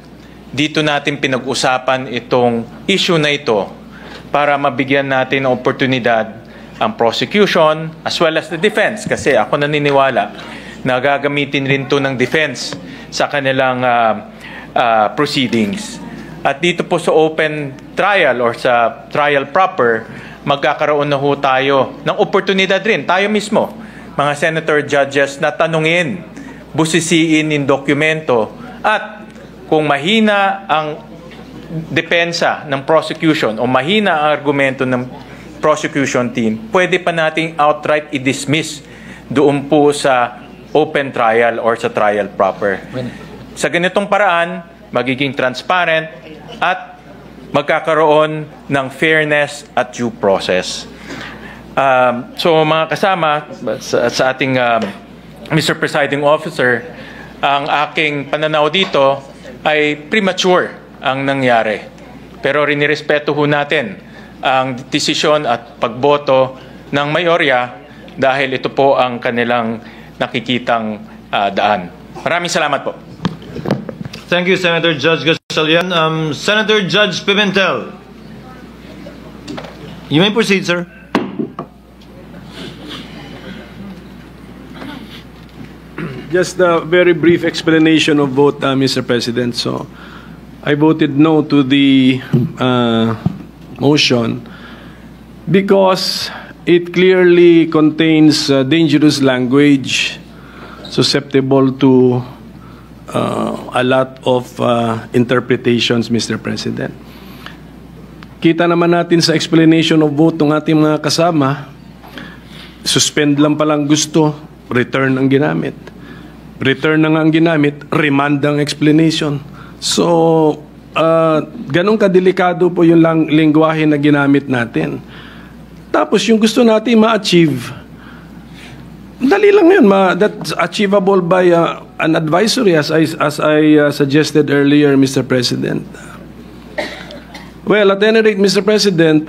dito natin pinag-usapan itong issue na ito para mabigyan natin ng oportunidad ang prosecution as well as the defense. Kasi ako naniniwala na gagamitin rin ito ng defense sa kanilang proceedings. At dito po sa open trial or sa trial proper, magkakaroon na ho tayo ng oportunidad rin, tayo mismo, mga senator judges, na tanungin, busisiin in dokumento, at kung mahina ang depensa ng prosecution o mahina ang argumento ng prosecution team, pwede pa nating outright i-dismiss doon po sa open trial or sa trial proper. Sa ganitong paraan, magiging transparent at magkakaroon ng fairness at due process. So mga kasama, sa ating Mr. Presiding Officer, ang aking pananaw dito ay premature ang nangyari. Pero rinirespeto ho natin ang desisyon at pagboto ng mayorya dahil ito po ang kanilang nakikitang daan. Maraming salamat po. Thank you, Senator Judge Gatchalian. Senator Judge Pimentel. You may proceed, sir. Just a very brief explanation of vote, Mr. President. So, I voted no to the motion because it clearly contains dangerous language susceptible to a lot of interpretations, Mr. President. Kita naman natin sa explanation of vote ng ating mga kasama, suspend lang palang gusto, return ang ginamit. Return na nga ang ginamit, remand ang explanation. So, ganun kadelikado po yung lingwahe na ginamit natin. Tapos yung gusto natin ma-achieve, dali lang yun, that's achievable by an advisory as I suggested earlier, Mr. President. Well, at any rate, Mr. President,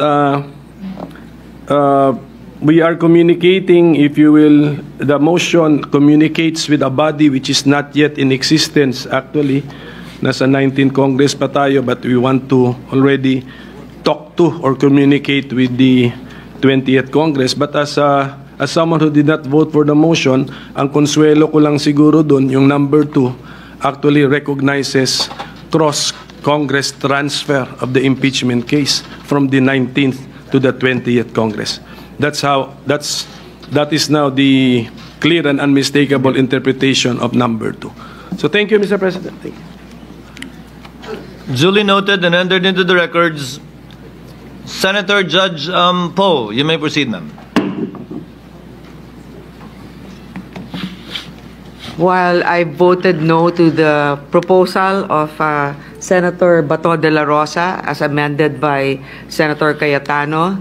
we are communicating, if you will, the motion communicates with a body which is not yet in existence actually. Nasa 19th Congress pa tayo, but we want to already talk to or communicate with the 20th Congress. But as someone who did not vote for the motion, ang konsuelo ko lang siguro dun, yung number 2 actually recognizes cross-Congress transfer of the impeachment case from the 19th to the 20th Congress. That is now the clear and unmistakable interpretation of number 2. So thank you, Mr. President. Thank you. Duly noted and entered into the records. Senator Judge Poe, you may proceed, ma'am. While I voted no to the proposal of Senator Bato de la Rosa as amended by Senator Cayetano,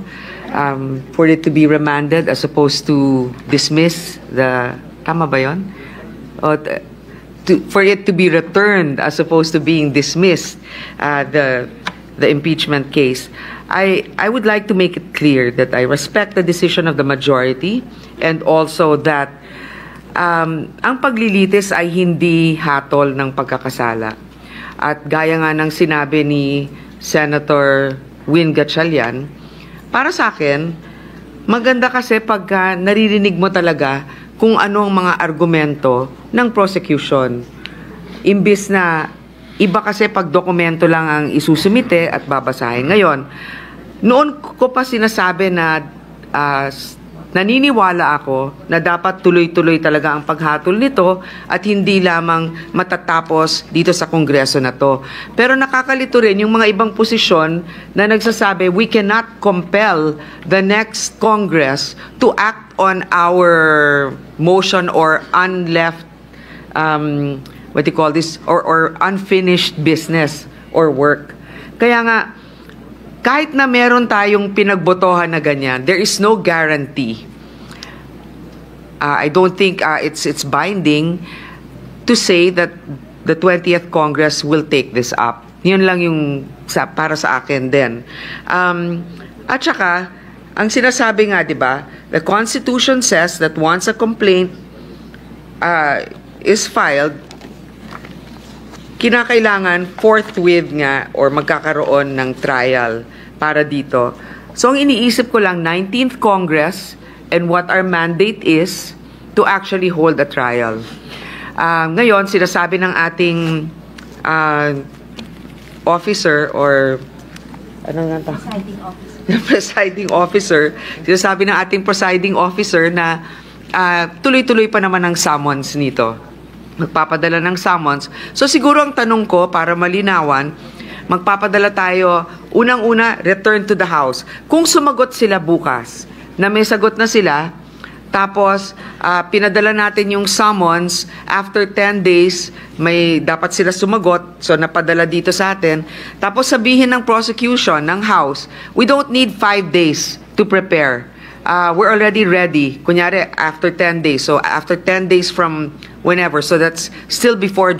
for it to be remanded as opposed to dismiss the, tama ba yun? For it to be returned as opposed to being dismissed, the impeachment case. I would like to make it clear that I respect the decision of the majority and also that ang paglilitis ay hindi hatol ng pagkakasala. At gaya nga ng sinabi ni Senator Win Gatchalian, para sa akin, maganda kasi pagka naririnig mo talaga kung ano ang mga argumento ng prosecution. Imbis na iba kasi pag dokumento lang ang isusumite at babasahin. Ngayon, noon ko pa sinasabi na naniniwala ako na dapat tuloy-tuloy talaga ang paghatol nito at hindi lamang matatapos dito sa Kongreso na to. Pero nakakalito rin yung mga ibang posisyon na nagsasabi we cannot compel the next Congress to act on our motion or unleft, what do you call this, or unfinished business or work. Kaya nga, kahit na meron tayong pinagbotohan na ganyan, there is no guarantee. I don't think it's binding to say that the 20th Congress will take this up. Yun lang yung para sa akin din. At saka, ang sinasabi nga, di ba, the Constitution says that once a complaint is filed, kinakailangan forthwith nga or magkakaroon ng trial para dito. So ang iniisip ko lang, 19th Congress and what our mandate is to actually hold a trial. Ngayon, sinasabi ng ating officer or presiding officer, sinasabi ng ating presiding officer na tuloy-tuloy pa naman ang summons nito. Magpapadala ng summons. So siguro ang tanong ko para malinawan, magpapadala tayo, unang-una, return to the House. Kung sumagot sila bukas, na may sagot na sila, tapos pinadala natin yung summons, after 10 days, may dapat sila sumagot, so napadala dito sa atin, tapos sabihin ng prosecution, ng House, we don't need 5 days to prepare. We're already ready. Kunyari, after 10 days. So, after 10 days from whenever. So, that's still before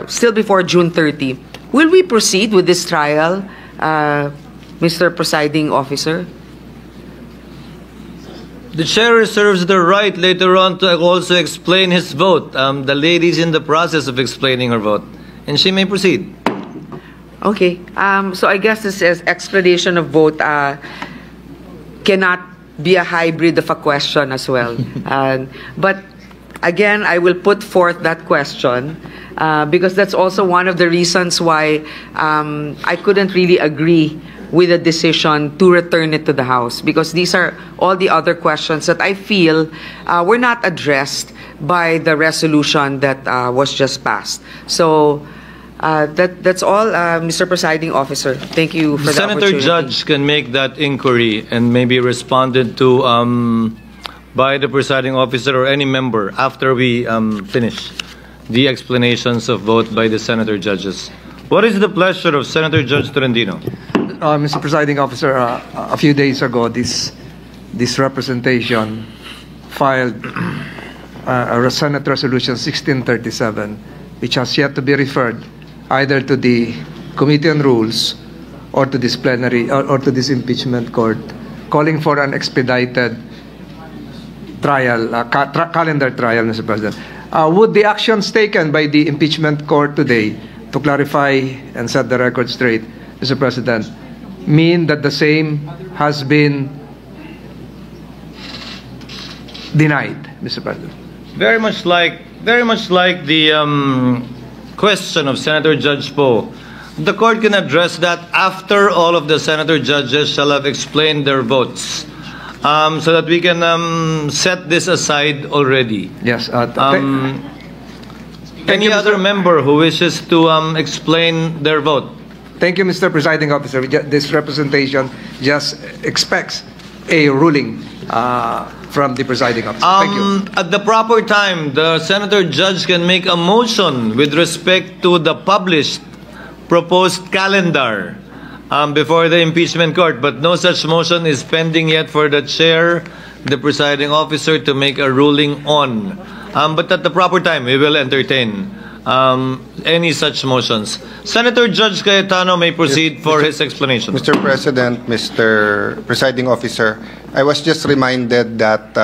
still before June 30. Will we proceed with this trial, Mr. Presiding Officer? The chair reserves the right later on to also explain his vote. The lady's in the process of explaining her vote. And she may proceed. Okay. So, I guess this is explanation of vote cannot be a hybrid of a question as well. But again, I will put forth that question because that's also one of the reasons why I couldn't really agree with the decision to return it to the House, because these are all the other questions that I feel were not addressed by the resolution that was just passed. So that's all, Mr. Presiding Officer. Thank you for the opportunity. Senator Judge can make that inquiry and maybe responded to by the presiding officer or any member after we finish the explanations of vote by the Senator Judges. What is the pleasure of Senator Judge Tolentino? Mr. Presiding Officer, a few days ago, this representation filed a Senate Resolution 1637, which has yet to be referred either to the Committee on Rules or to this plenary or to this impeachment court, calling for an expedited trial, calendar trial, Mr. President. Would the actions taken by the impeachment court today to clarify and set the record straight, Mr. President, mean that the same has been denied, Mr. President? Very much like the question of Senator Judge Poe. the court can address that after all of the senator judges shall have explained their votes, so that we can set this aside already. Yes. Any other member who wishes to explain their vote? Thank you, Mr. Presiding Officer. This representation just expects a ruling from the presiding officer. Thank you. At the proper time, the senator judge can make a motion with respect to the published proposed calendar before the impeachment court, but no such motion is pending yet for the chair, the presiding officer, to make a ruling on. But at the proper time, we will entertain any such motions. Senator Judge Cayetano may proceed for his explanation. Mr. President, Mr. Presiding Officer, I was just reminded that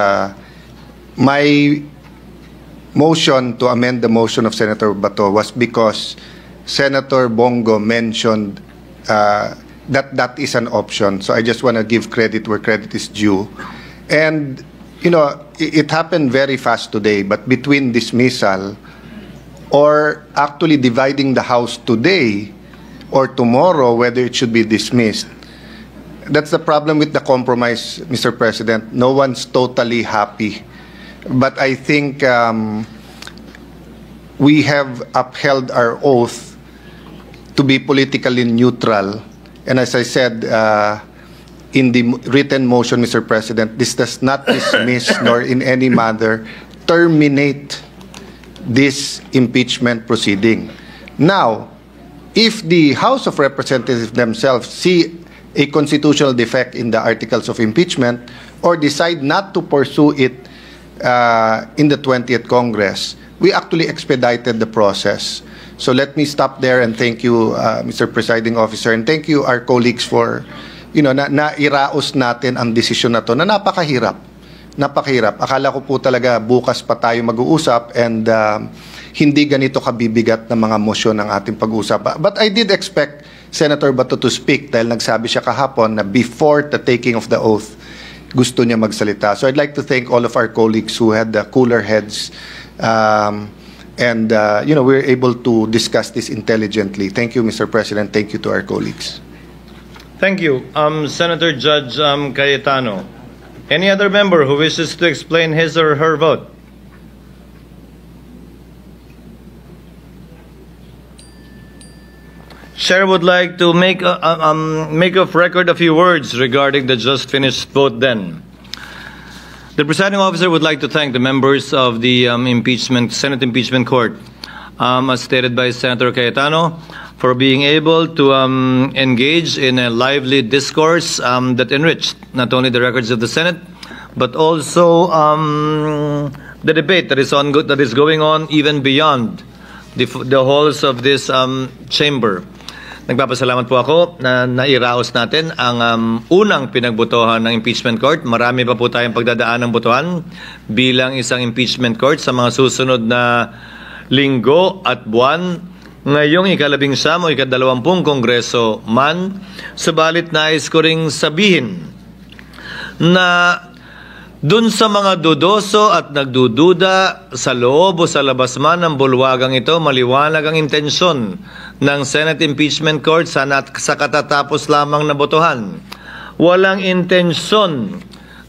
my motion to amend the motion of Senator Bato was because Senator Bongo mentioned that is an option. So I just want to give credit where credit is due. And, you know, it happened very fast today, but between dismissal or actually dividing the House today or tomorrow, whether it should be dismissed, that's the problem with the compromise, Mr. President. No one's totally happy. But I think we have upheld our oath to be politically neutral. And as I said in the written motion, Mr. President, this does not dismiss nor in any manner terminate this impeachment proceeding. Now, if the House of Representatives themselves see a constitutional defect in the articles of impeachment or decide not to pursue it in the 20th Congress, we actually expedited the process. So let me stop there and thank you, Mr. Presiding Officer, and thank you, our colleagues, for, you know, nairaos natin ang desisyon na to na napakahirap. Napakahirap. Akala ko po talaga bukas pa tayo mag-uusap and hindi ganito kabibigat na mga motion ng ating pag-uusap. But I did expect Senator Bato to speak dahil nagsabi siya kahapon na before the taking of the oath, gusto niya magsalita. So I'd like to thank all of our colleagues who had the cooler heads and you know, we're able to discuss this intelligently. Thank you, Mr. President. Thank you to our colleagues. Thank you. Senator Judge Cayetano. Any other member who wishes to explain his or her vote? Chair would like to make of record a few words regarding the just finished vote then. The presiding officer would like to thank the members of the Senate Impeachment Court, as stated by Senator Cayetano, for being able to engage in a lively discourse that enriched not only the records of the Senate, but also the debate that is going on even beyond the halls of this chamber. Nagpapasalamat po ako na nairaos natin ang unang pinagbotohan ng impeachment court. Marami pa po tayong pagdadaan ng botohan bilang isang impeachment court sa mga susunod na linggo at buwan ngayong ika-19 o ika-20 kongreso man. Subalit nais ko ring sabihin na dun sa mga dudoso at nagdududa sa loob o sa labas man ng bulwagang ito, maliwanag ang intensyon ng Senate Impeachment Court sa katatapos lamang na botohan. Walang intensyon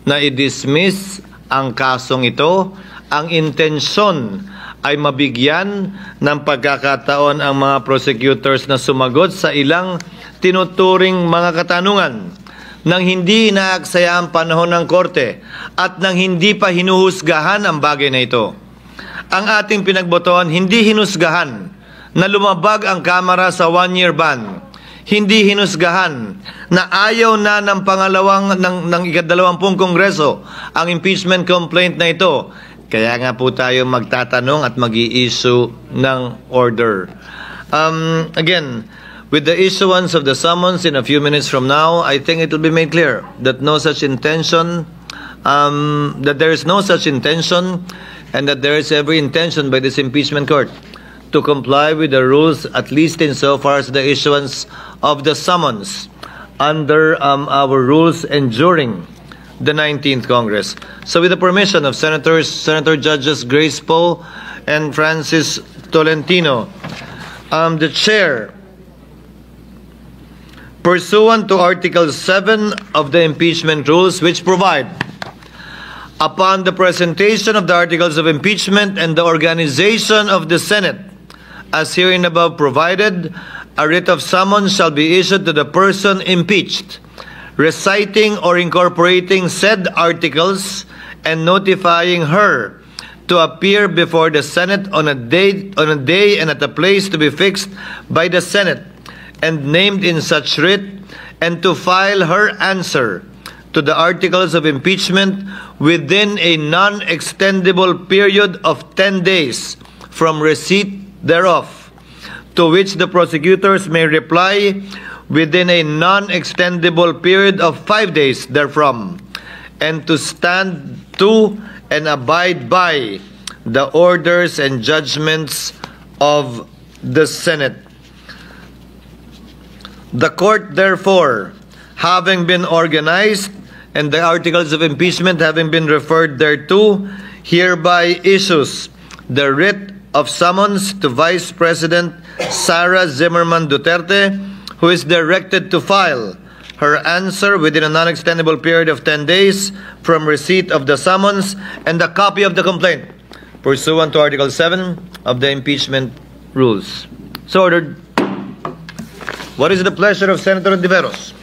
na i-dismiss ang kasong ito. Ang intensyon ay mabigyan ng pagkakataon ang mga prosecutors na sumagot sa ilang tinuturing mga katanungan nang hindi inaaksaya ang panahon ng korte at nang hindi pa hinuhusgahan ang bagay na ito. Ang ating pinagbotohan hindi hinusgahan na lumabag ang Kamara sa 1-year ban. Hindi hinusgahan na ayaw na ng ng ika-20 Kongreso ang impeachment complaint na ito. Kaya nga po tayo magtatanong at mag-i-issue ng order. Again, with the issuance of the summons in a few minutes from now, I think it will be made clear that no such intention, that there is no such intention, and that there is every intention by this impeachment court to comply with the rules, at least insofar as the issuance of the summons under our rules and during the 19th Congress. So with the permission of Senator Judges Grace Poe and Francis Tolentino, the chair pursuant to Article 7 of the impeachment rules, which provide, upon the presentation of the articles of impeachment and the organization of the Senate, as herein above provided, a writ of summons shall be issued to the person impeached, reciting or incorporating said articles and notifying her to appear before the Senate on a day and at a place to be fixed by the Senate and named in such writ, and to file her answer to the articles of impeachment within a non-extendable period of 10 days from receipt thereof, to which the prosecutors may reply within a non-extendable period of 5 days therefrom, and to stand to and abide by the orders and judgments of the Senate. The court, therefore, having been organized and the articles of impeachment having been referred thereto, hereby issues the writ of summons to Vice President Sara Zimmerman Duterte, who is directed to file her answer within a non-extendable period of 10 days from receipt of the summons, and a copy of the complaint, pursuant to Article 7 of the impeachment rules. So ordered. What is the pleasure of Senator Ontiveros?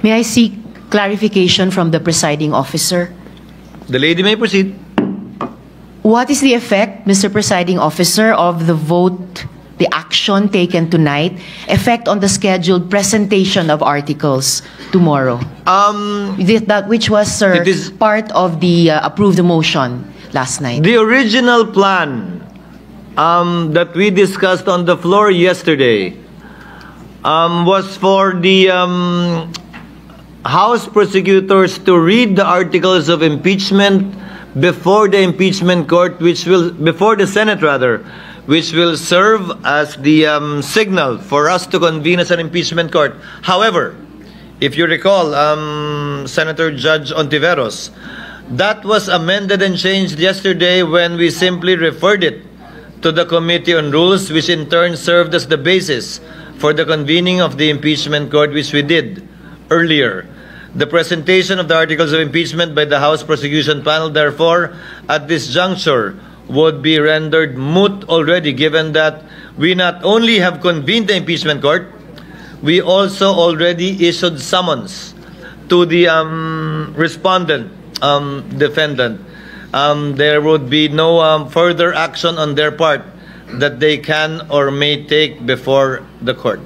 May I seek clarification from the presiding officer? The lady may proceed. What is the effect, Mr. Presiding Officer, of the vote, the action taken tonight, effect on the scheduled presentation of articles tomorrow? Which was, sir, part of the approved motion last night. The original plan that we discussed on the floor yesterday was for the House prosecutors to read the articles of impeachment before the impeachment court, before the Senate rather, which will serve as the signal for us to convene as an impeachment court. However, if you recall, Senator Judge Ontiveros, that was amended and changed yesterday when we simply referred it to the Committee on Rules, which in turn served as the basis for the convening of the impeachment court, which we did earlier. The presentation of the articles of impeachment by the House prosecution panel, therefore, at this juncture, would be rendered moot already, given that we not only have convened the impeachment court, we also already issued summons to the respondent, defendant. There would be no further action on their part that they can or may take before the court.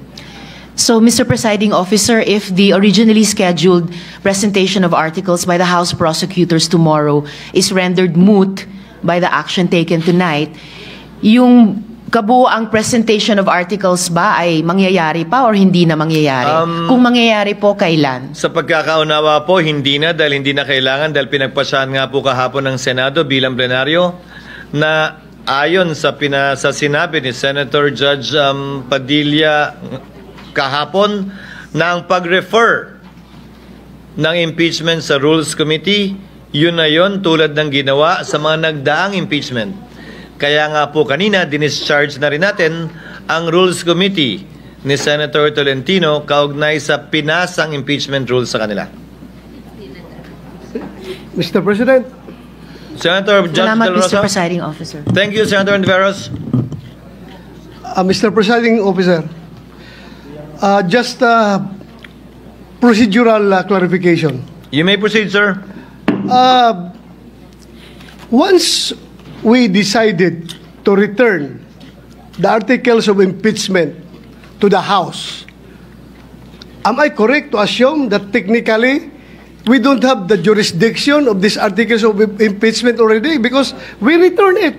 So, Mr. Presiding Officer, if the originally scheduled presentation of articles by the House prosecutors tomorrow is rendered moot by the action taken tonight, yung kabuoang presentation of articles ba ay mangyayari pa or hindi na mangyayari? Kung mangyayari po, kailan? Sa pagkakaunawa po, hindi na dahil hindi na kailangan dahil pinagpasyahan nga po kahapon ng Senado bilang plenaryo na ayon sa sinabi ni Senator Judge Padilla kahapon na ang pag-refer ng impeachment sa Rules Committee, yun na yun tulad ng ginawa sa mga nagdaang impeachment. Kaya nga po kanina, dinischarge na rin natin ang Rules Committee ni Senator Tolentino kaugnay sa pinasang impeachment rules sa kanila. Mr. President. Senator Judge Salamat, De La Rosa. Mr. Presiding Officer. Thank you, Senator Ontiveros. Mr. Presiding Officer, just procedural clarification. You may proceed, sir. Once we decided to return the articles of impeachment to the House, am I correct to assume that technically we don't have the jurisdiction of these articles of impeachment already because we return it?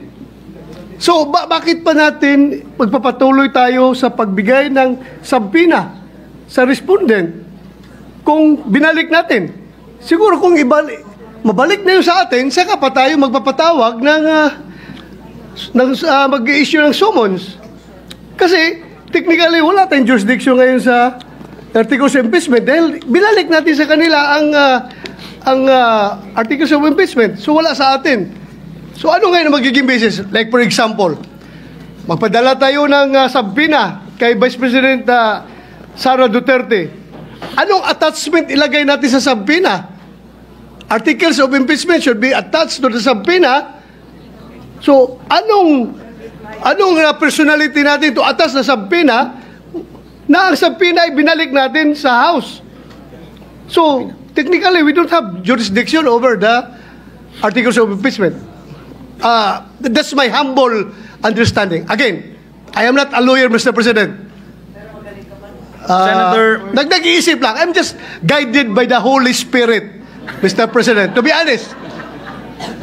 So, bakit pa natin magpapatuloy tayo sa pagbigay ng subpoena sa respondent kung binalik natin? Siguro kung mabalik na yun sa atin, saka pa tayo magpapatawag ng mag-i-issue ng summons. Kasi, technically, wala tayong jurisdiction ngayon sa articles of impeachment dahil binalik natin sa kanila ang articles of impeachment. So, wala sa atin. So ano ngayon ang magiging basis? Like for example, magpadala tayo ng subpoena kay Vice President Sara Duterte, anong attachment ilagay natin sa subpoena? Articles of impeachment should be attached to the subpoena. So, anong personality natin to attach na subpoena na ang subpoena ay binalik natin sa House? So, technically, we don't have jurisdiction over the articles of impeachment. That's my humble understanding. Again, I am not a lawyer, Mr. President. Senator... Nag-iisip lang. I'm just guided by the Holy Spirit, Mr. President. To be honest,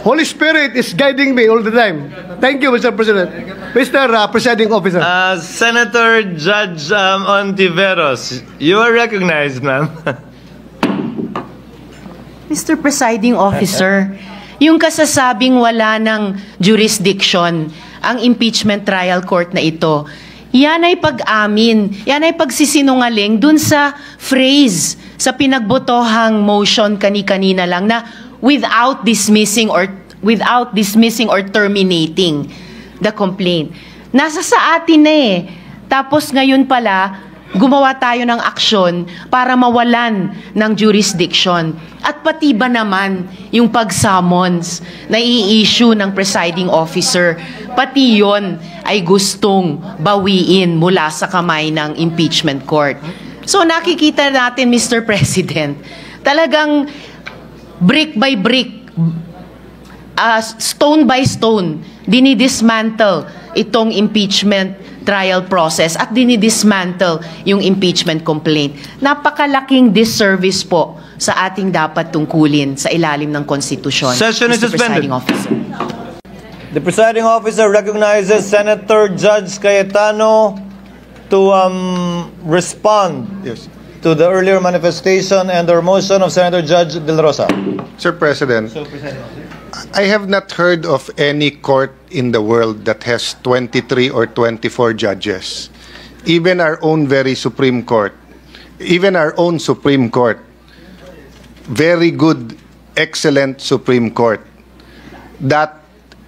Holy Spirit is guiding me all the time. Thank you, Mr. President. Mr. Presiding Officer. Senator Judge Ontiveros, you are recognized, ma'am. Mr. Presiding Officer, yung kasasabing wala ng jurisdiction ang impeachment trial court na ito, yan ay pag-amin, yan ay pagsisinungaling dun sa phrase, sa pinagbotohang motion kani-kanina lang na without dismissing or terminating the complaint. Nasa sa atin na eh. Tapos ngayon pala, gumawa tayo ng aksyon para mawalan ng jurisdiction. At pati ba naman yung pag-summons na i-issue ng presiding officer, pati yon ay gustong bawiin mula sa kamay ng impeachment court. So nakikita natin, Mr. President, talagang brick by brick, stone by stone, dinidismantle itong impeachment trial process at dinidismantle yung impeachment complaint. Napakalaking disservice po sa ating dapat tungkulin sa ilalim ng konstitusyon. Session is suspended. Presiding Officer. The presiding officer recognizes Senator Judge Cayetano to respond to the earlier manifestation and or motion of Senator Judge De La Rosa. Sir President, I have not heard of any court in the world that has 23 or 24 judges. Even our own very Supreme Court, very good, excellent Supreme Court, that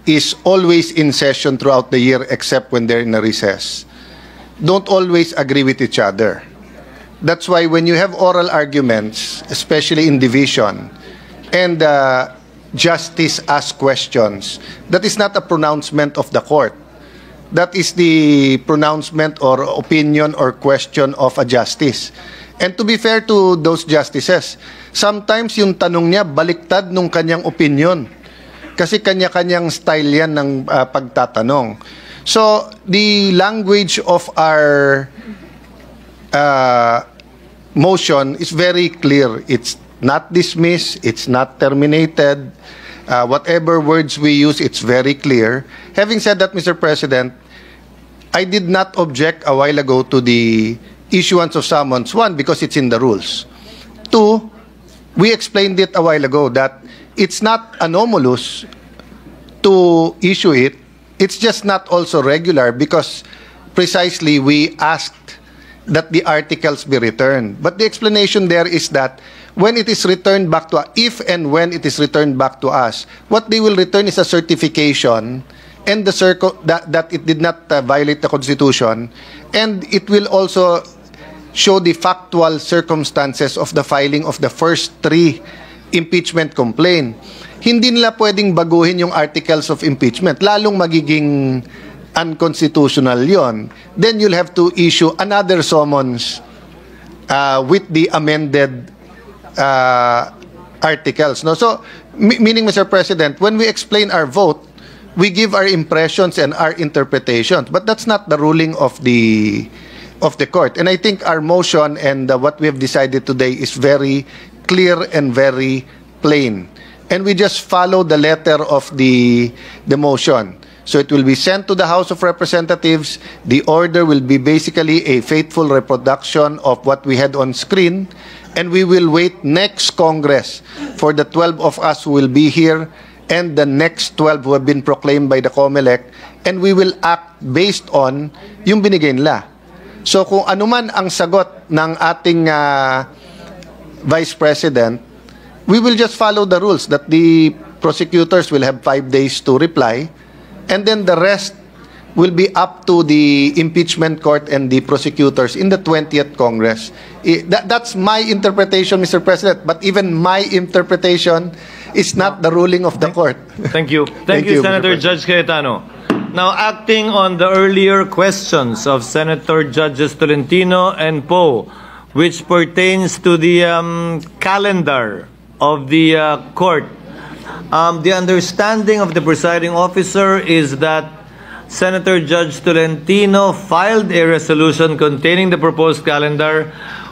is always in session throughout the year except when they're in a recess, don't always agree with each other. That's why when you have oral arguments, especially in division, and justice asks questions, that is not a pronouncement of the court. That is the pronouncement or opinion or question of a justice. And to be fair to those justices, sometimes yung tanong niya baliktad nung kanyang opinion. Kasi kanya-kanyang style yan ng pagtatanong. So, the language of our motion is very clear. It's not dismissed, it's not terminated. Whatever words we use, it's very clear. Having said that, Mr. President, I did not object a while ago to the issuance of summons. One, because it's in the rules. Two, we explained it a while ago that it's not anomalous to issue it. It's just not also regular because precisely we asked that the articles be returned. But the explanation there is that when it is returned back to, if and when it is returned back to us, what they will return is a certification and that it did not violate the Constitution, and it will also show the factual circumstances of the filing of the first 3 impeachment complaint. Hindi nila pwedeng baguhin yung articles of impeachment, lalong magiging unconstitutional yon. Then you'll have to issue another summons with the amended articles. No? So, meaning, Mr. President, when we explain our vote, we give our impressions and our interpretations. But that's not the ruling of the court. And I think our motion and what we have decided today is very clear and very plain. And we just follow the letter of the motion. So it will be sent to the House of Representatives. The order will be basically a faithful reproduction of what we had on screen. And we will wait next Congress for the 12 of us who will be here and the next 12 who have been proclaimed by the COMELEC. And we will act based on yung binigay nila. So kung anuman ang sagot ng ating Vice President, we will just follow the rules that the prosecutors will have 5 days to reply. And then the rest will be up to the impeachment court and the prosecutors in the 20th Congress. That's my interpretation, Mr. President, but even my interpretation is not the ruling of the court. Thank you. Thank you, Senator Judge Cayetano. Now, acting on the earlier questions of Senator Judges Tolentino and Poe, which pertains to the calendar of the court, the understanding of the presiding officer is that Senator Judge Tolentino filed a resolution containing the proposed calendar,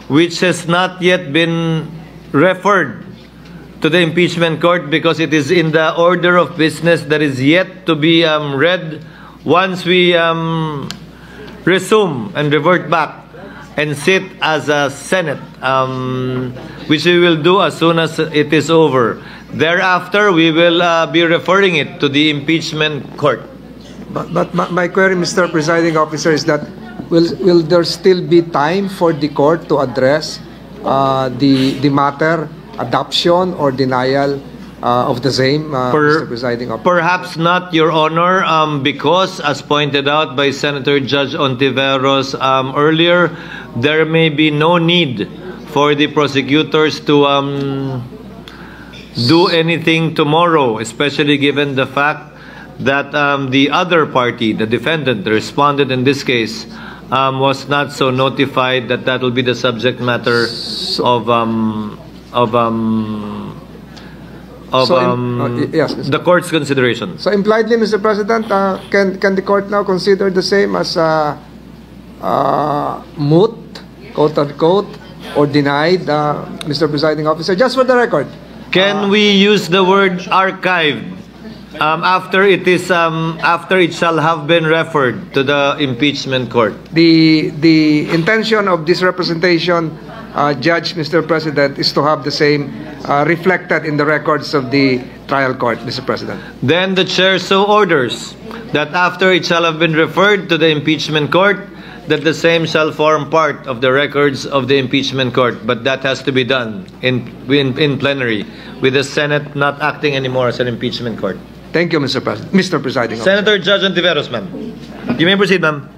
which has not yet been referred to the impeachment court because it is in the order of business that is yet to be read once we resume and revert back and sit as a Senate, which we will do as soon as it is over. Thereafter, we will be referring it to the impeachment court. But my query, Mr. Presiding Officer, is that will there still be time for the court to address the matter, adoption or denial of the same, Mr. Presiding Officer? Perhaps not, Your Honor, because, as pointed out by Senator Judge Ontiveros earlier, there may be no need for the prosecutors to do anything tomorrow, especially given the fact that the other party, the defendant, the respondent in this case, was not so notified that that will be the subject matter of the court's consideration. So impliedly, Mr. President, can the court now consider the same as moot, quote unquote, or denied, Mr. Presiding Officer? Just for the record. Can we use the word archived after it is after it shall have been referred to the impeachment court? The intention of this representation, Judge, Mr. President, is to have the same reflected in the records of the trial court, Mr. President. Then the chair so orders that after it shall have been referred to the impeachment court, that the same shall form part of the records of the impeachment court. But that has to be done in plenary, with the Senate not acting anymore as an impeachment court. Thank you, Mr. President. Mr. Presiding Officer. Senator Judge Ontiveros, ma'am. You may proceed, ma'am.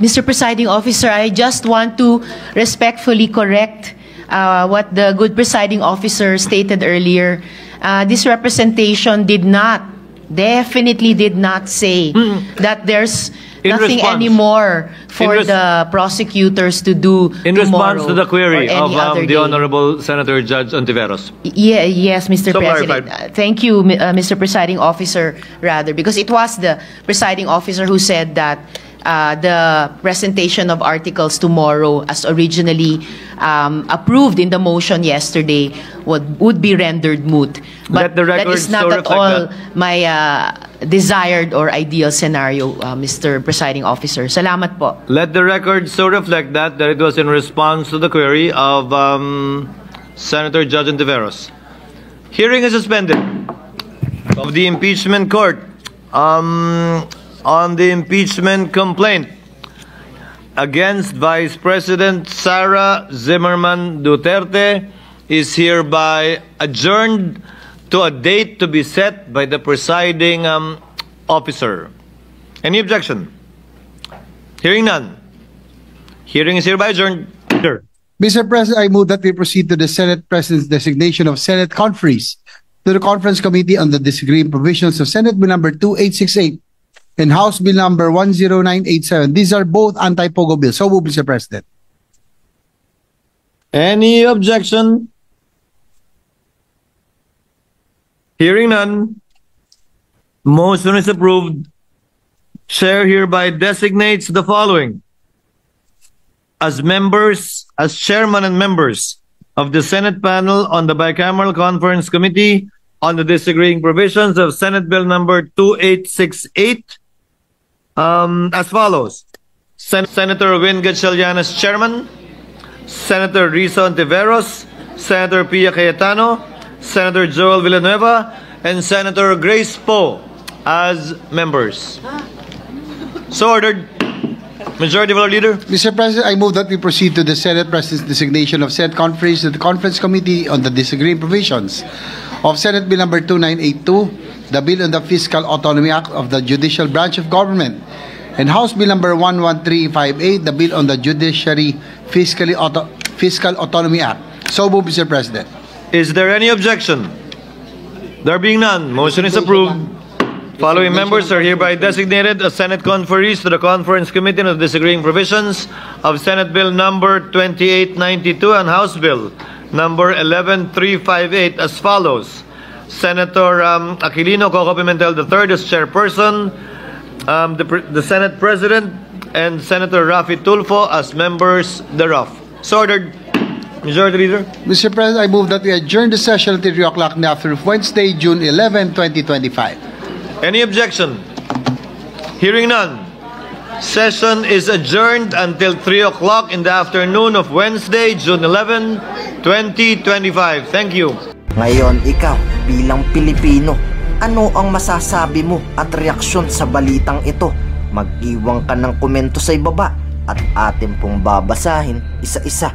Mr. Presiding Officer, I just want to respectfully correct what the good presiding officer stated earlier. This representation definitely did not say that there's nothing anymore for the prosecutors to do in response to the query of the Honorable Senator Judge Ontiveros. Yes, Mr. President. Thank you, Mr. Presiding Officer, rather, because it was the presiding officer who said that the presentation of articles tomorrow, as originally approved in the motion yesterday, would be rendered moot. But that is not at all my desired or ideal scenario, Mr. Presiding Officer. Salamat po. Let the record so reflect that it was in response to the query of Senator Judge Ontiveros. Hearing is suspended of the impeachment court. On the impeachment complaint against Vice President Sara Zimmerman Duterte is hereby adjourned to a date to be set by the presiding officer. Any objection? Hearing none. Hearing is hereby adjourned. Sure. Mr. President, I move that we proceed to the Senate President's designation of Senate conferees to the Conference Committee on the Disagreeing Provisions of Senate Bill number 2868 and House Bill number 10987. These are both anti-POGO bills. So move, Mr. President. Any objection? Hearing none. Motion is approved. Chair hereby designates the following as chairman and members of the Senate panel on the Bicameral Conference Committee on the Disagreeing Provisions of Senate Bill number 2868 as follows. Senator Win Gatchalian as chairman, Senator Risa Ontiveros, Senator Pia Cayetano, Senator Joel Villanueva, and Senator Grace Poe as members. So ordered. Majority Voter Leader. Mr. President, I move that we proceed to the Senate President's designation of Senate conferees to the Conference Committee on the Disagreeing Provisions of Senate Bill number 2982 the Bill on the Fiscal Autonomy Act of the Judicial Branch of Government, and House Bill number 11358, the Bill on the Judiciary Fiscal Autonomy Act. So move, Mr. President. Is there any objection? There being none, motion is approved. Following members are hereby designated as Senate conferees to the Conference Committee on the Disagreeing Provisions of Senate Bill number 2892 and House Bill number 11358 as follows. Senator Aquilino Coco Pimentel III as chairperson, the Senate President, and Senator Rafi Tulfo as members thereof. So ordered. Majority Leader. Mr. President, I move that we adjourn the session until 3 o'clock in the afternoon, Wednesday, June 11, 2025. Any objection? Hearing none. Session is adjourned until 3 o'clock in the afternoon of Wednesday, June 11, 2025. Thank you. Ngayon, ikaw, bilang Pilipino, ano ang masasabi mo at reaksyon sa balitang ito? Mag-iwan ka ng komento sa ibaba at atin pong babasahin isa-isa.